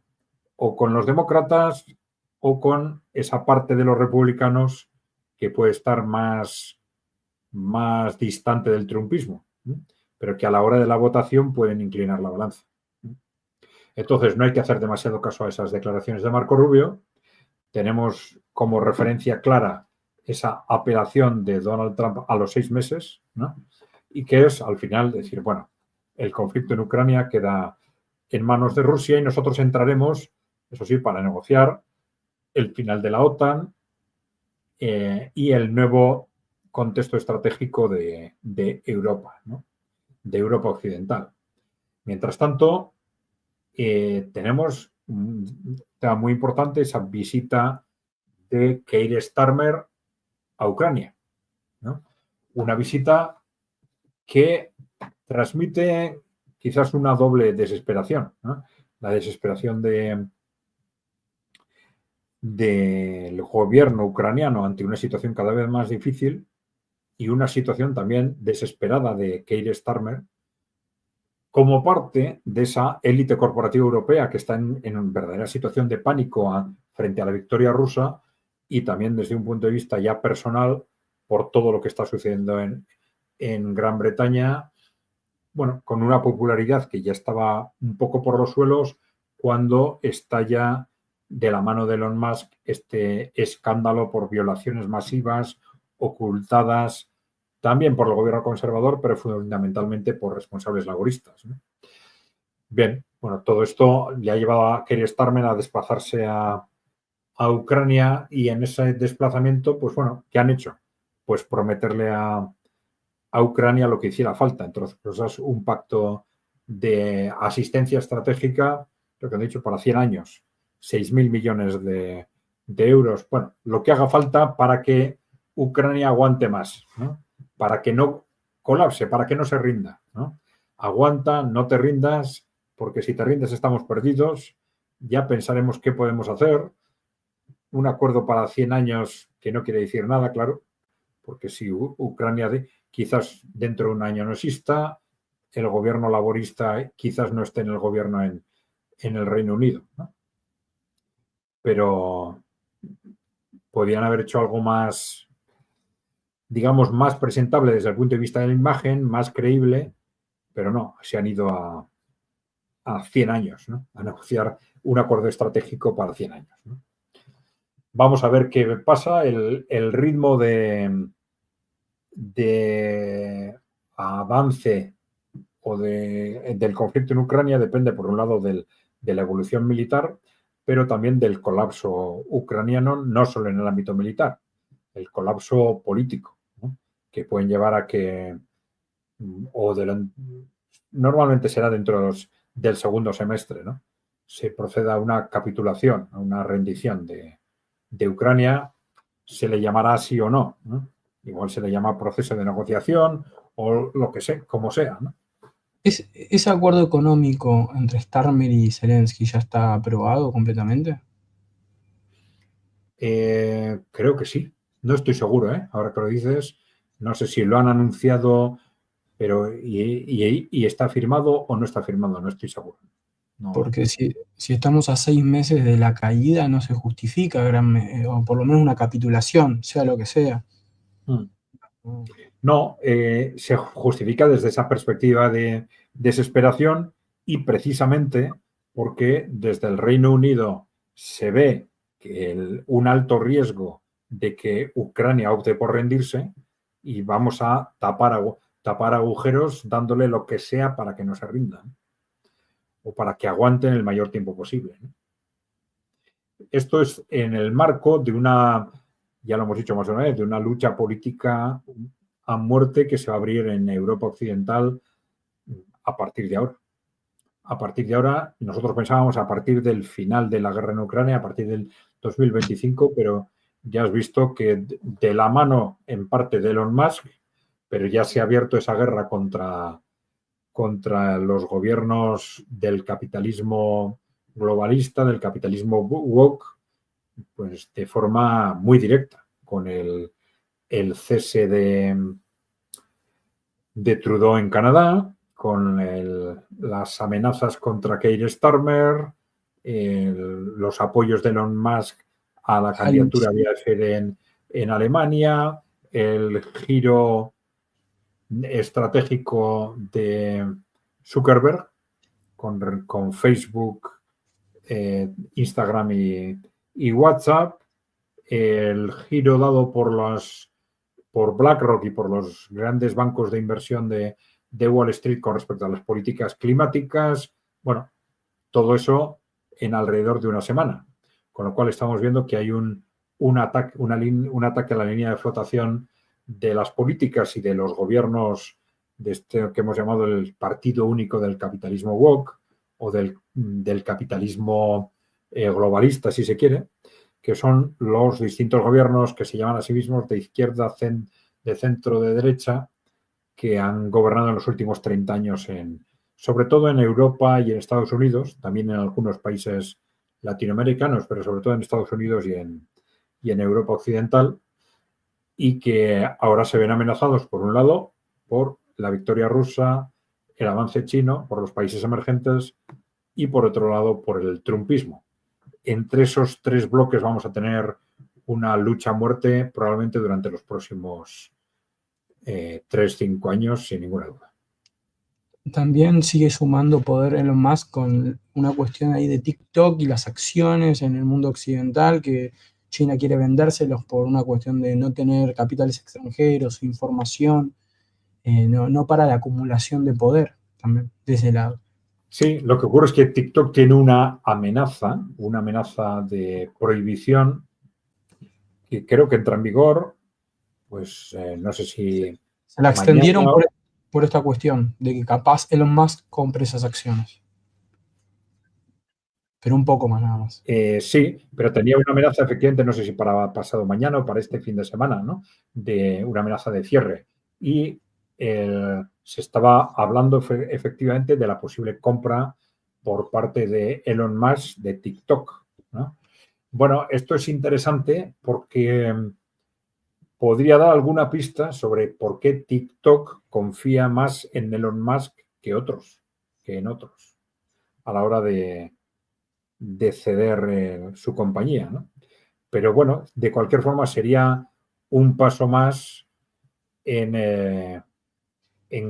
los demócratas o con esa parte de los republicanos que puede estar más distante del trumpismo, ¿no? Pero que a la hora de la votación pueden inclinar la balanza. Entonces, no hay que hacer demasiado caso a esas declaraciones de Marco Rubio. Tenemos como referencia clara esa apelación de Donald Trump a los 6 meses, ¿no? Y que es, al final, decir, bueno, el conflicto en Ucrania queda en manos de Rusia y nosotros entraremos, eso sí, para negociar el final de la OTAN y el nuevo contexto estratégico de Europa, ¿no? De Europa Occidental. Mientras tanto, tenemos un tema muy importante, esa visita de Keir Starmer a Ucrania, ¿no? Una visita que transmite quizás una doble desesperación, ¿no? La desesperación del gobierno ucraniano ante una situación cada vez más difícil y una situación también desesperada de Keir Starmer como parte de esa élite corporativa europea que está en verdadera situación de pánico frente a la victoria rusa y también desde un punto de vista ya personal por todo lo que está sucediendo en Gran Bretaña, bueno, con una popularidad que ya estaba un poco por los suelos cuando estalla de la mano de Elon Musk este escándalo por violaciones masivas ocultadas también por el gobierno conservador, pero fundamentalmente por responsables laboristas, ¿no? Bien, bueno, todo esto le ha llevado a Keir Starmer a desplazarse a Ucrania, y en ese desplazamiento, pues bueno, ¿qué han hecho? Pues prometerle a Ucrania lo que hiciera falta, entre otras cosas, un pacto de asistencia estratégica, lo que han dicho, para 100 años, 6.000 millones de euros, bueno, lo que haga falta para que Ucrania aguante más, ¿no? Para que no colapse, para que no se rinda, ¿no? Aguanta, no te rindas, porque si te rindes estamos perdidos, ya pensaremos qué podemos hacer. Un acuerdo para 100 años que no quiere decir nada, claro, porque si Ucrania quizás dentro de un año no exista, el gobierno laborista quizás no esté en el gobierno en el Reino Unido, ¿no? Pero podrían haber hecho algo más, digamos, más presentable desde el punto de vista de la imagen, más creíble, pero no, se han ido a 100 años, ¿no? A negociar un acuerdo estratégico para 100 años, ¿no? Vamos a ver qué pasa. El ritmo de avance o del conflicto en Ucrania depende, por un lado, de la evolución militar, pero también del colapso ucraniano, no solo en el ámbito militar, el colapso político, ¿no? Que pueden llevar a que, normalmente será dentro del segundo semestre, ¿no? Se proceda a una capitulación, a una rendición de Ucrania. Se le llamará así o no, ¿no? Igual se le llama proceso de negociación o lo que sea, como sea, ¿no? ¿Ese acuerdo económico entre Starmer y Zelensky ya está aprobado completamente? Creo que sí. No estoy seguro, ¿eh? Ahora que lo dices, no sé si lo han anunciado, pero y está firmado o no está firmado, no estoy seguro. No. Porque si estamos a 6 meses de la caída, no se justifica o por lo menos una capitulación, sea lo que sea. No, se justifica desde esa perspectiva de desesperación, y precisamente porque desde el Reino Unido se ve que un alto riesgo de que Ucrania opte por rendirse, y vamos a tapar agujeros dándole lo que sea para que no se rindan o para que aguanten el mayor tiempo posible, ¿no? Esto es en el marco de una, ya lo hemos dicho más o menos, de una lucha política a muerte que se va a abrir en Europa Occidental a partir de ahora. A partir de ahora, nosotros pensábamos a partir del final de la guerra en Ucrania, a partir del 2025, pero ya has visto que de la mano en parte de Elon Musk, pero ya se ha abierto esa guerra contra los gobiernos del capitalismo globalista, del capitalismo woke, pues de forma muy directa, con el cese de Trudeau en Canadá, con las amenazas contra Keir Starmer, los apoyos de Elon Musk a la candidatura de AfD en Alemania, el giro estratégico de Zuckerberg con Facebook, Instagram y WhatsApp, el giro dado por BlackRock y por los grandes bancos de inversión de Wall Street con respecto a las políticas climáticas. Bueno, todo eso en alrededor de una semana, con lo cual estamos viendo que hay un ataque a la línea de flotación de las políticas y de los gobiernos de este que hemos llamado el partido único del capitalismo woke o del capitalismo globalista, si se quiere, que son los distintos gobiernos que se llaman a sí mismos de izquierda, de centro, de derecha, que han gobernado en los últimos 30 años, sobre todo en Europa y en Estados Unidos, también en algunos países latinoamericanos, pero sobre todo en Estados Unidos y en Europa Occidental, y que ahora se ven amenazados, por un lado, por la victoria rusa, el avance chino, por los países emergentes, y por otro lado, por el trumpismo. Entre esos tres bloques vamos a tener una lucha a muerte probablemente durante los próximos 3-5 años, sin ninguna duda. También sigue sumando poder Elon Musk con una cuestión ahí de TikTok y las acciones en el mundo occidental, que China quiere vendérselos por una cuestión de no tener capitales extranjeros, información, no para la acumulación de poder también, de ese lado. Sí, lo que ocurre es que TikTok tiene una amenaza de prohibición que creo que entra en vigor, pues no sé si Se la extendieron mañana. por esta cuestión, de que capaz Elon Musk compre esas acciones. Pero un poco más nada más. Sí, pero tenía una amenaza, efectivamente, no sé si para pasado mañana o para este fin de semana, ¿no? De una amenaza de cierre. Y se estaba hablando efectivamente de la posible compra por parte de Elon Musk de TikTok, ¿no? Bueno, esto es interesante porque podría dar alguna pista sobre por qué TikTok confía más en Elon Musk que en otros, a la hora de ceder su compañía, ¿no? Pero bueno, de cualquier forma sería un paso más en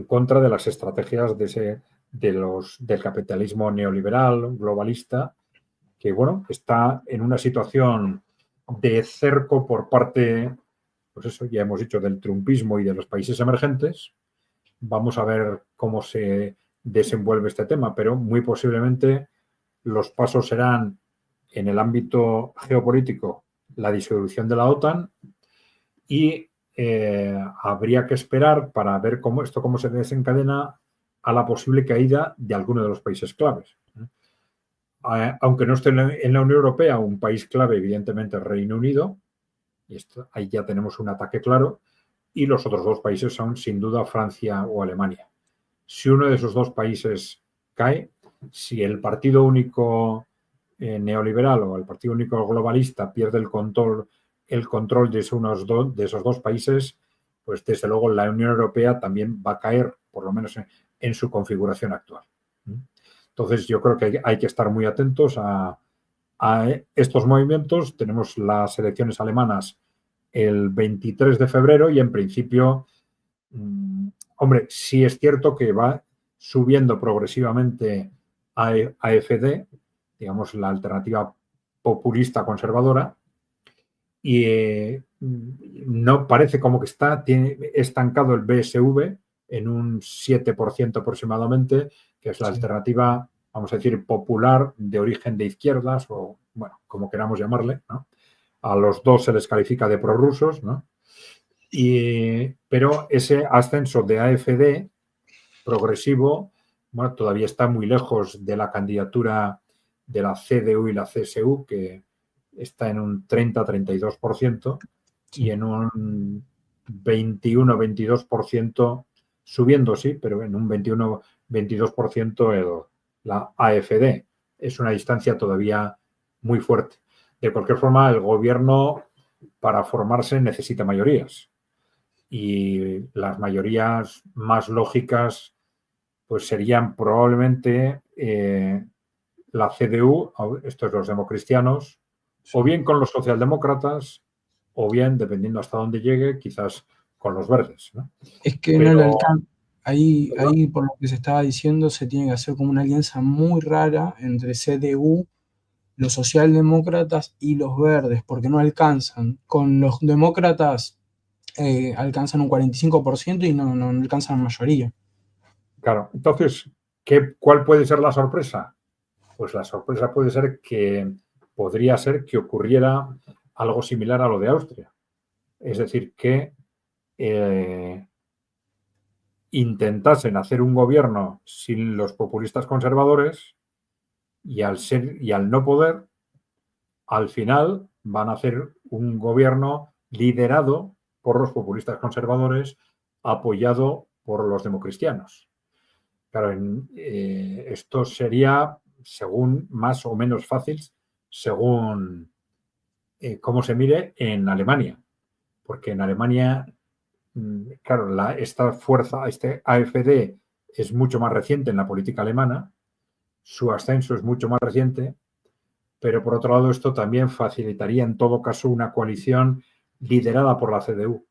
contra de las estrategias del capitalismo neoliberal, globalista, que bueno, está en una situación de cerco por parte, pues eso ya hemos dicho, del trumpismo y de los países emergentes. Vamos a ver cómo se desenvuelve este tema, pero muy posiblemente los pasos serán en el ámbito geopolítico la disolución de la OTAN y habría que esperar para ver cómo se desencadena a la posible caída de alguno de los países claves. Aunque no esté en la Unión Europea, un país clave, evidentemente, el Reino Unido, y ahí ya tenemos un ataque claro, y los otros dos países son, sin duda, Francia o Alemania. Si uno de esos dos países cae, si el partido único neoliberal o el partido único globalista pierde el control de esos dos países, pues desde luego la Unión Europea también va a caer, por lo menos en su configuración actual. Entonces yo creo que hay que estar muy atentos a estos movimientos. Tenemos las elecciones alemanas el 23 de febrero y en principio, hombre, sí es cierto que va subiendo progresivamente AfD, digamos la alternativa populista conservadora, y no parece como que tiene estancado el BSV en un 7% aproximadamente, que es la alternativa, vamos a decir, popular de origen de izquierdas o, bueno, como queramos llamarle, ¿no? A los dos se les califica de prorrusos, ¿no? Pero ese ascenso de AfD progresivo, bueno, todavía está muy lejos de la candidatura de la CDU y la CSU, que está en un 30-32% y en un 21-22% subiendo, sí, pero en un 21-22% la AfD. Es una distancia todavía muy fuerte. De cualquier forma, el gobierno para formarse necesita mayorías y las mayorías más lógicas pues serían probablemente la CDU, estos los democristianos, o bien con los socialdemócratas, o bien, dependiendo hasta dónde llegue, quizás con los verdes, ¿no? Es que no le alcanza. Ahí, por lo que se estaba diciendo, se tiene que hacer como una alianza muy rara entre CDU, los socialdemócratas y los verdes, porque no alcanzan. Con los demócratas alcanzan un 45% y no alcanzan mayoría. Claro, entonces, ¿cuál puede ser la sorpresa? Pues la sorpresa puede ser que podría ser que ocurriera algo similar a lo de Austria. Es decir, que intentasen hacer un gobierno sin los populistas conservadores y al no poder, al final van a hacer un gobierno liderado por los populistas conservadores, apoyado por los democristianos. Claro, esto sería, según más o menos fácil, según cómo se mire en Alemania. Porque en Alemania, claro, esta fuerza, este AfD, es mucho más reciente en la política alemana, su ascenso es mucho más reciente, pero por otro lado esto también facilitaría en todo caso una coalición liderada por la CDU.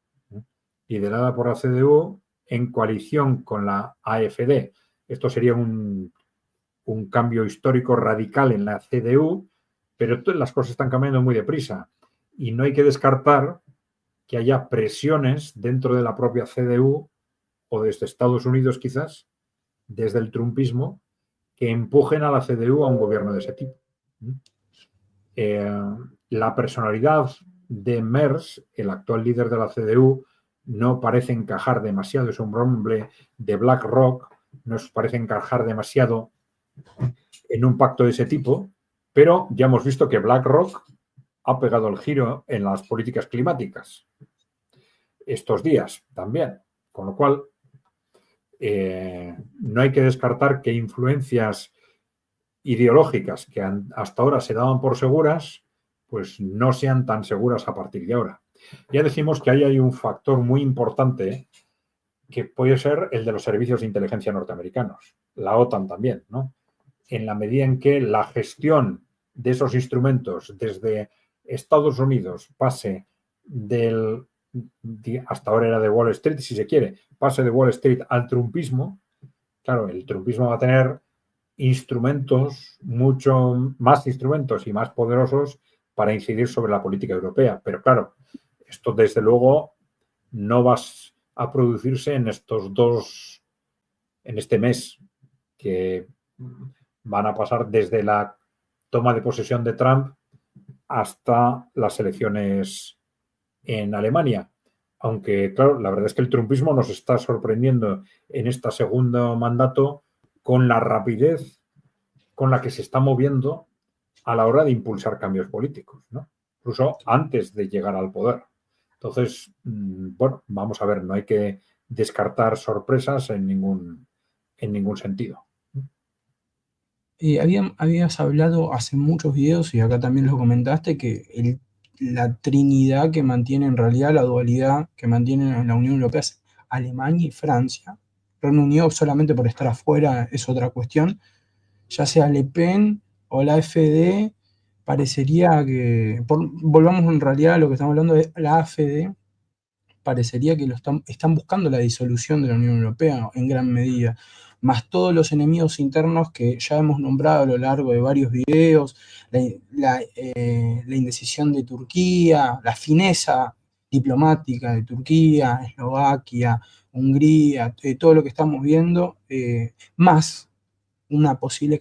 Liderada por la CDU en coalición con la AfD. Esto sería un cambio histórico radical en la CDU, pero las cosas están cambiando muy deprisa. Y no hay que descartar que haya presiones dentro de la propia CDU o desde Estados Unidos quizás, desde el trumpismo, que empujen a la CDU a un gobierno de ese tipo. La personalidad de Merz, el actual líder de la CDU, no parece encajar demasiado, es un hombre de BlackRock, no parece encajar demasiado en un pacto de ese tipo, pero ya hemos visto que BlackRock ha pegado el giro en las políticas climáticas estos días también, con lo cual no hay que descartar que influencias ideológicas que hasta ahora se daban por seguras, pues no sean tan seguras a partir de ahora. Ya decimos que ahí hay un factor muy importante que puede ser el de los servicios de inteligencia norteamericanos, la OTAN también, ¿no? En la medida en que la gestión de esos instrumentos desde Estados Unidos pase del, hasta ahora era de Wall Street, si se quiere, pase de Wall Street al trumpismo, claro, el trumpismo va a tener instrumentos, mucho más instrumentos y más poderosos para incidir sobre la política europea. Pero claro, esto desde luego no va a producirse en en este mes, que van a pasar desde la toma de posesión de Trump hasta las elecciones en Alemania. Aunque, claro, la verdad es que el trumpismo nos está sorprendiendo en este segundo mandato con la rapidez con la que se está moviendo a la hora de impulsar cambios políticos, ¿no? Incluso antes de llegar al poder. Entonces, bueno, vamos a ver, no hay que descartar sorpresas en ningún sentido. Habías hablado hace muchos videos, y acá también lo comentaste, que la trinidad que mantiene en realidad la dualidad que mantiene en la Unión Europea es Alemania y Francia. Reino Unido, solamente por estar afuera, es otra cuestión. Ya sea Le Pen o la AfD, parecería que, volvamos en realidad a lo que estamos hablando de la AfD, parecería que están buscando la disolución de la Unión Europea en gran medida, más todos los enemigos internos que ya hemos nombrado a lo largo de varios videos, la indecisión de Turquía, la fineza diplomática de Turquía, Eslovaquia, Hungría, todo lo que estamos viendo, más una posible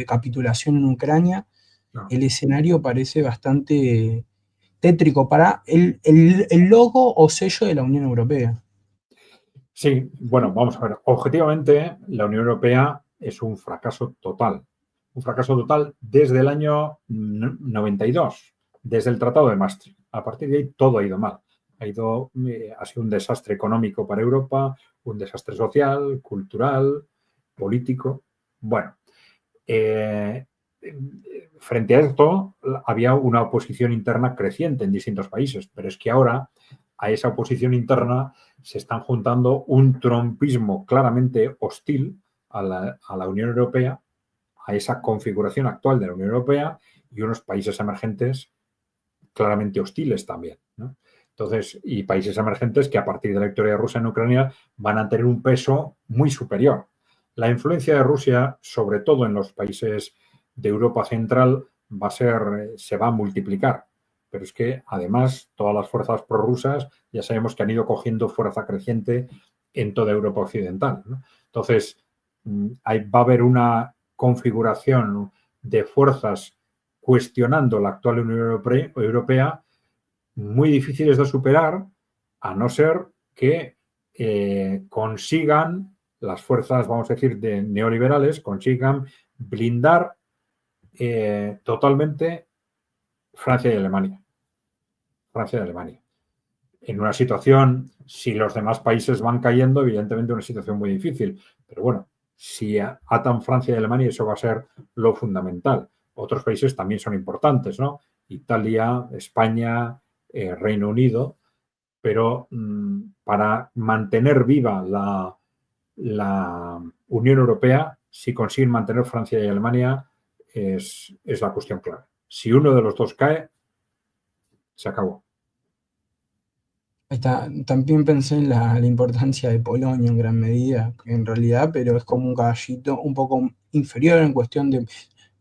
capitulación en Ucrania. No. El escenario parece bastante tétrico para el logo o sello de la Unión Europea. Sí, bueno, vamos a ver. Objetivamente, la Unión Europea es un fracaso total. Un fracaso total desde el año 92, desde el Tratado de Maastricht. A partir de ahí todo ha ido mal. Ha sido un desastre económico para Europa, un desastre social, cultural, político. Bueno, frente a esto había una oposición interna creciente en distintos países, pero es que ahora a esa oposición interna se están juntando un trumpismo claramente hostil a la Unión Europea, a esa configuración actual de la Unión Europea, y unos países emergentes claramente hostiles también, ¿no? Entonces, y países emergentes que a partir de la victoria de Rusia en Ucrania van a tener un peso muy superior. La influencia de Rusia, sobre todo en los países de Europa Central, se va a multiplicar. Pero es que, además, todas las fuerzas prorrusas ya sabemos que han ido cogiendo fuerza creciente en toda Europa Occidental, ¿no? Entonces, va a haber una configuración de fuerzas cuestionando la actual Unión Europea muy difíciles de superar, a no ser que consigan las fuerzas, vamos a decir, de neoliberales, consigan blindar totalmente Francia y Alemania. Francia y Alemania. En una situación, si los demás países van cayendo, evidentemente una situación muy difícil. Pero bueno, si atan Francia y Alemania, eso va a ser lo fundamental. Otros países también son importantes, ¿no? Italia, España, Reino Unido. Pero para mantener viva la Unión Europea, si consiguen mantener Francia y Alemania, es la cuestión clave. Si uno de los dos cae, se acabó. También pensé en la importancia de Polonia en gran medida, en realidad, pero es como un caballito un poco inferior en cuestión de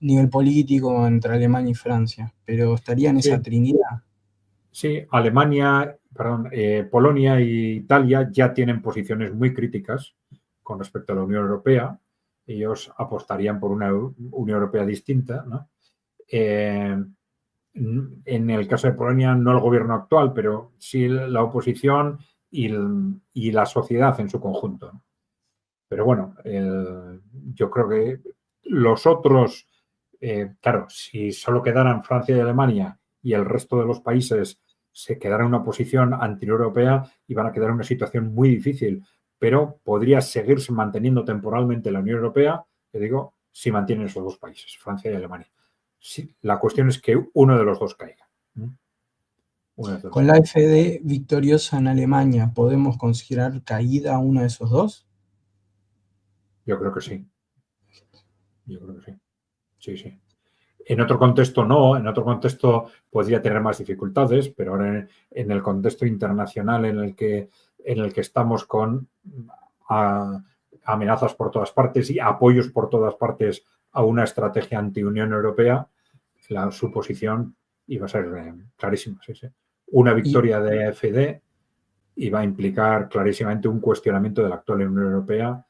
nivel político entre Alemania y Francia, pero estaría en esa trinidad. Sí, Alemania, perdón, Polonia e Italia ya tienen posiciones muy críticas con respecto a la Unión Europea. Ellos apostarían por una Unión Europea distinta, ¿no? En el caso de Polonia, no el gobierno actual, pero sí la oposición y la sociedad en su conjunto. Pero bueno, yo creo que los otros, claro, si solo quedaran Francia y Alemania y el resto de los países se quedaran en una posición anti-europea, iban a quedar en una situación muy difícil, pero podría seguirse manteniendo temporalmente la Unión Europea, te digo, si mantienen esos dos países, Francia y Alemania. Sí, la cuestión es que uno de los dos caiga. Con la AfD victoriosa en Alemania, ¿podemos considerar caída a uno de esos dos? Yo creo que sí. Yo creo que sí. Sí, sí. En otro contexto no, en otro contexto podría tener más dificultades, pero ahora en el contexto internacional en el que estamos con amenazas por todas partes y apoyos por todas partes a una estrategia anti-Unión Europea, su posición iba a ser clarísima. Sí, sí. Una victoria de AfD iba a implicar clarísimamente un cuestionamiento de la actual Unión Europea,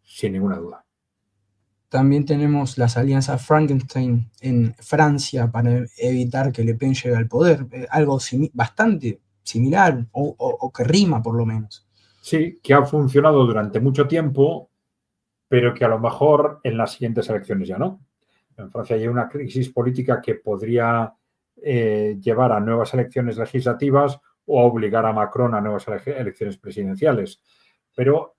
sin ninguna duda. También tenemos las alianzas Frankenstein en Francia para evitar que Le Pen llegue al poder. Algo bastante similar o que rima por lo menos. Sí, que ha funcionado durante mucho tiempo, pero que a lo mejor en las siguientes elecciones ya no. En Francia hay una crisis política que podría llevar a nuevas elecciones legislativas o a obligar a Macron a nuevas elecciones presidenciales. Pero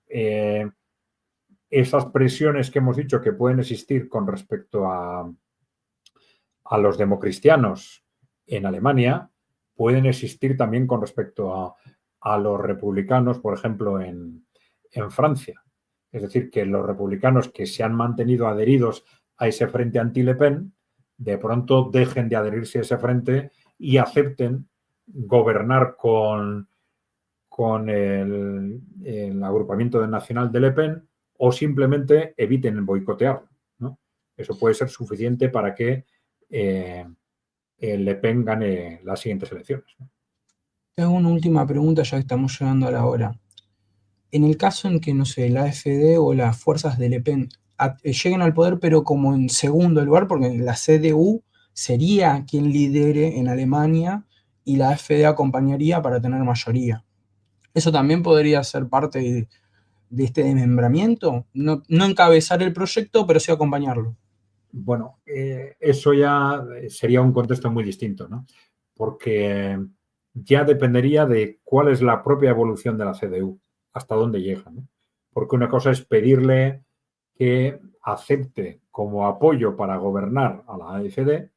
esas presiones que hemos dicho que pueden existir con respecto a los democristianos en Alemania, pueden existir también con respecto a los republicanos, por ejemplo, en Francia. Es decir, que los republicanos que se han mantenido adheridos a ese frente anti-Le Pen, de pronto dejen de adherirse a ese frente y acepten gobernar con el agrupamiento nacional de Le Pen o simplemente eviten boicotearlo, ¿no? Eso puede ser suficiente para que Le Pen gane las siguientes elecciones. Tengo una última pregunta ya que estamos llegando a la hora. En el caso en que, no sé, la AfD o las fuerzas de Le Pen lleguen al poder, pero como en segundo lugar, porque la CDU sería quien lidere en Alemania y la AfD acompañaría para tener mayoría. ¿Eso también podría ser parte de este desmembramiento? No encabezar el proyecto, pero sí acompañarlo. Bueno, eso ya sería un contexto muy distinto, ¿no? Porque ya dependería de cuál es la propia evolución de la CDU, hasta dónde llega, ¿no? Porque una cosa es pedirle que acepte como apoyo para gobernar a la AfD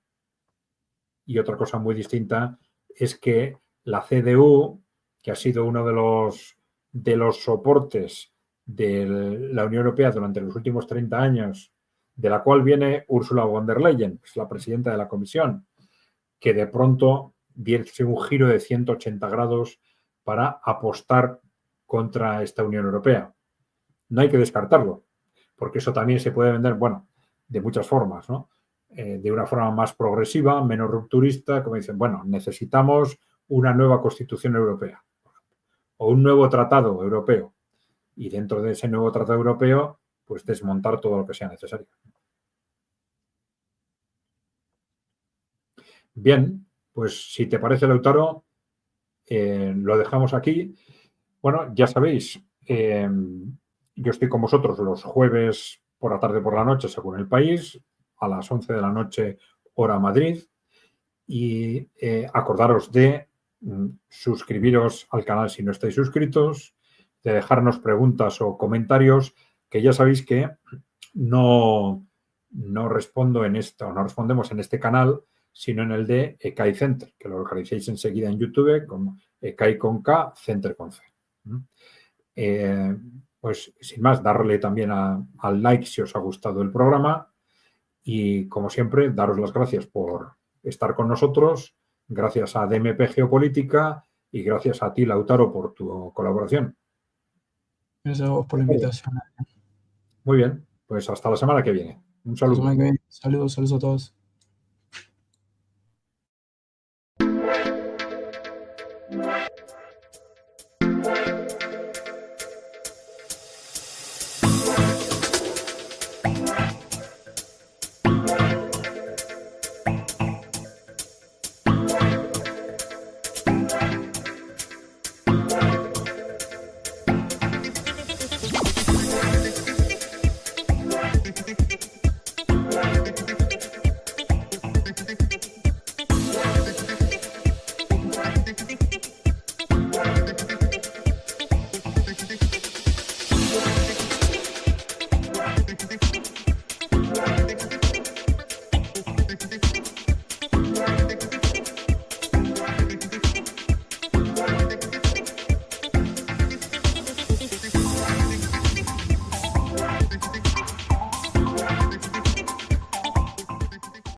y otra cosa muy distinta es que la CDU, que ha sido uno de los soportes de la Unión Europea durante los últimos 30 años, de la cual viene Ursula von der Leyen, que es la presidenta de la Comisión, que de pronto dice un giro de 180 grados para apostar contra esta Unión Europea. No hay que descartarlo, porque eso también se puede vender, bueno, de muchas formas, ¿no? De una forma más progresiva, menos rupturista, como dicen, bueno, necesitamos una nueva Constitución Europea o un nuevo tratado europeo. Y dentro de ese nuevo tratado europeo, pues desmontar todo lo que sea necesario. Bien, pues si te parece, Lautaro, lo dejamos aquí. Bueno, ya sabéis, yo estoy con vosotros los jueves por la tarde, por la noche, según el país, a las 11 de la noche, hora Madrid. Y acordaros de suscribiros al canal si no estáis suscritos, de dejarnos preguntas o comentarios, que ya sabéis que no respondo en esto, no respondemos en este canal, sino en el de ECAI Center, que lo localicéis enseguida en YouTube como ECAI con K, Center con C. Pues sin más, darle también al like si os ha gustado el programa y, como siempre, daros las gracias por estar con nosotros, gracias a DMP Geopolítica y gracias a ti, Lautaro, por tu colaboración. Gracias a vos por la invitación. Muy bien, pues hasta la semana que viene. Un saludo. La semana que viene. Saludos a todos. Chao.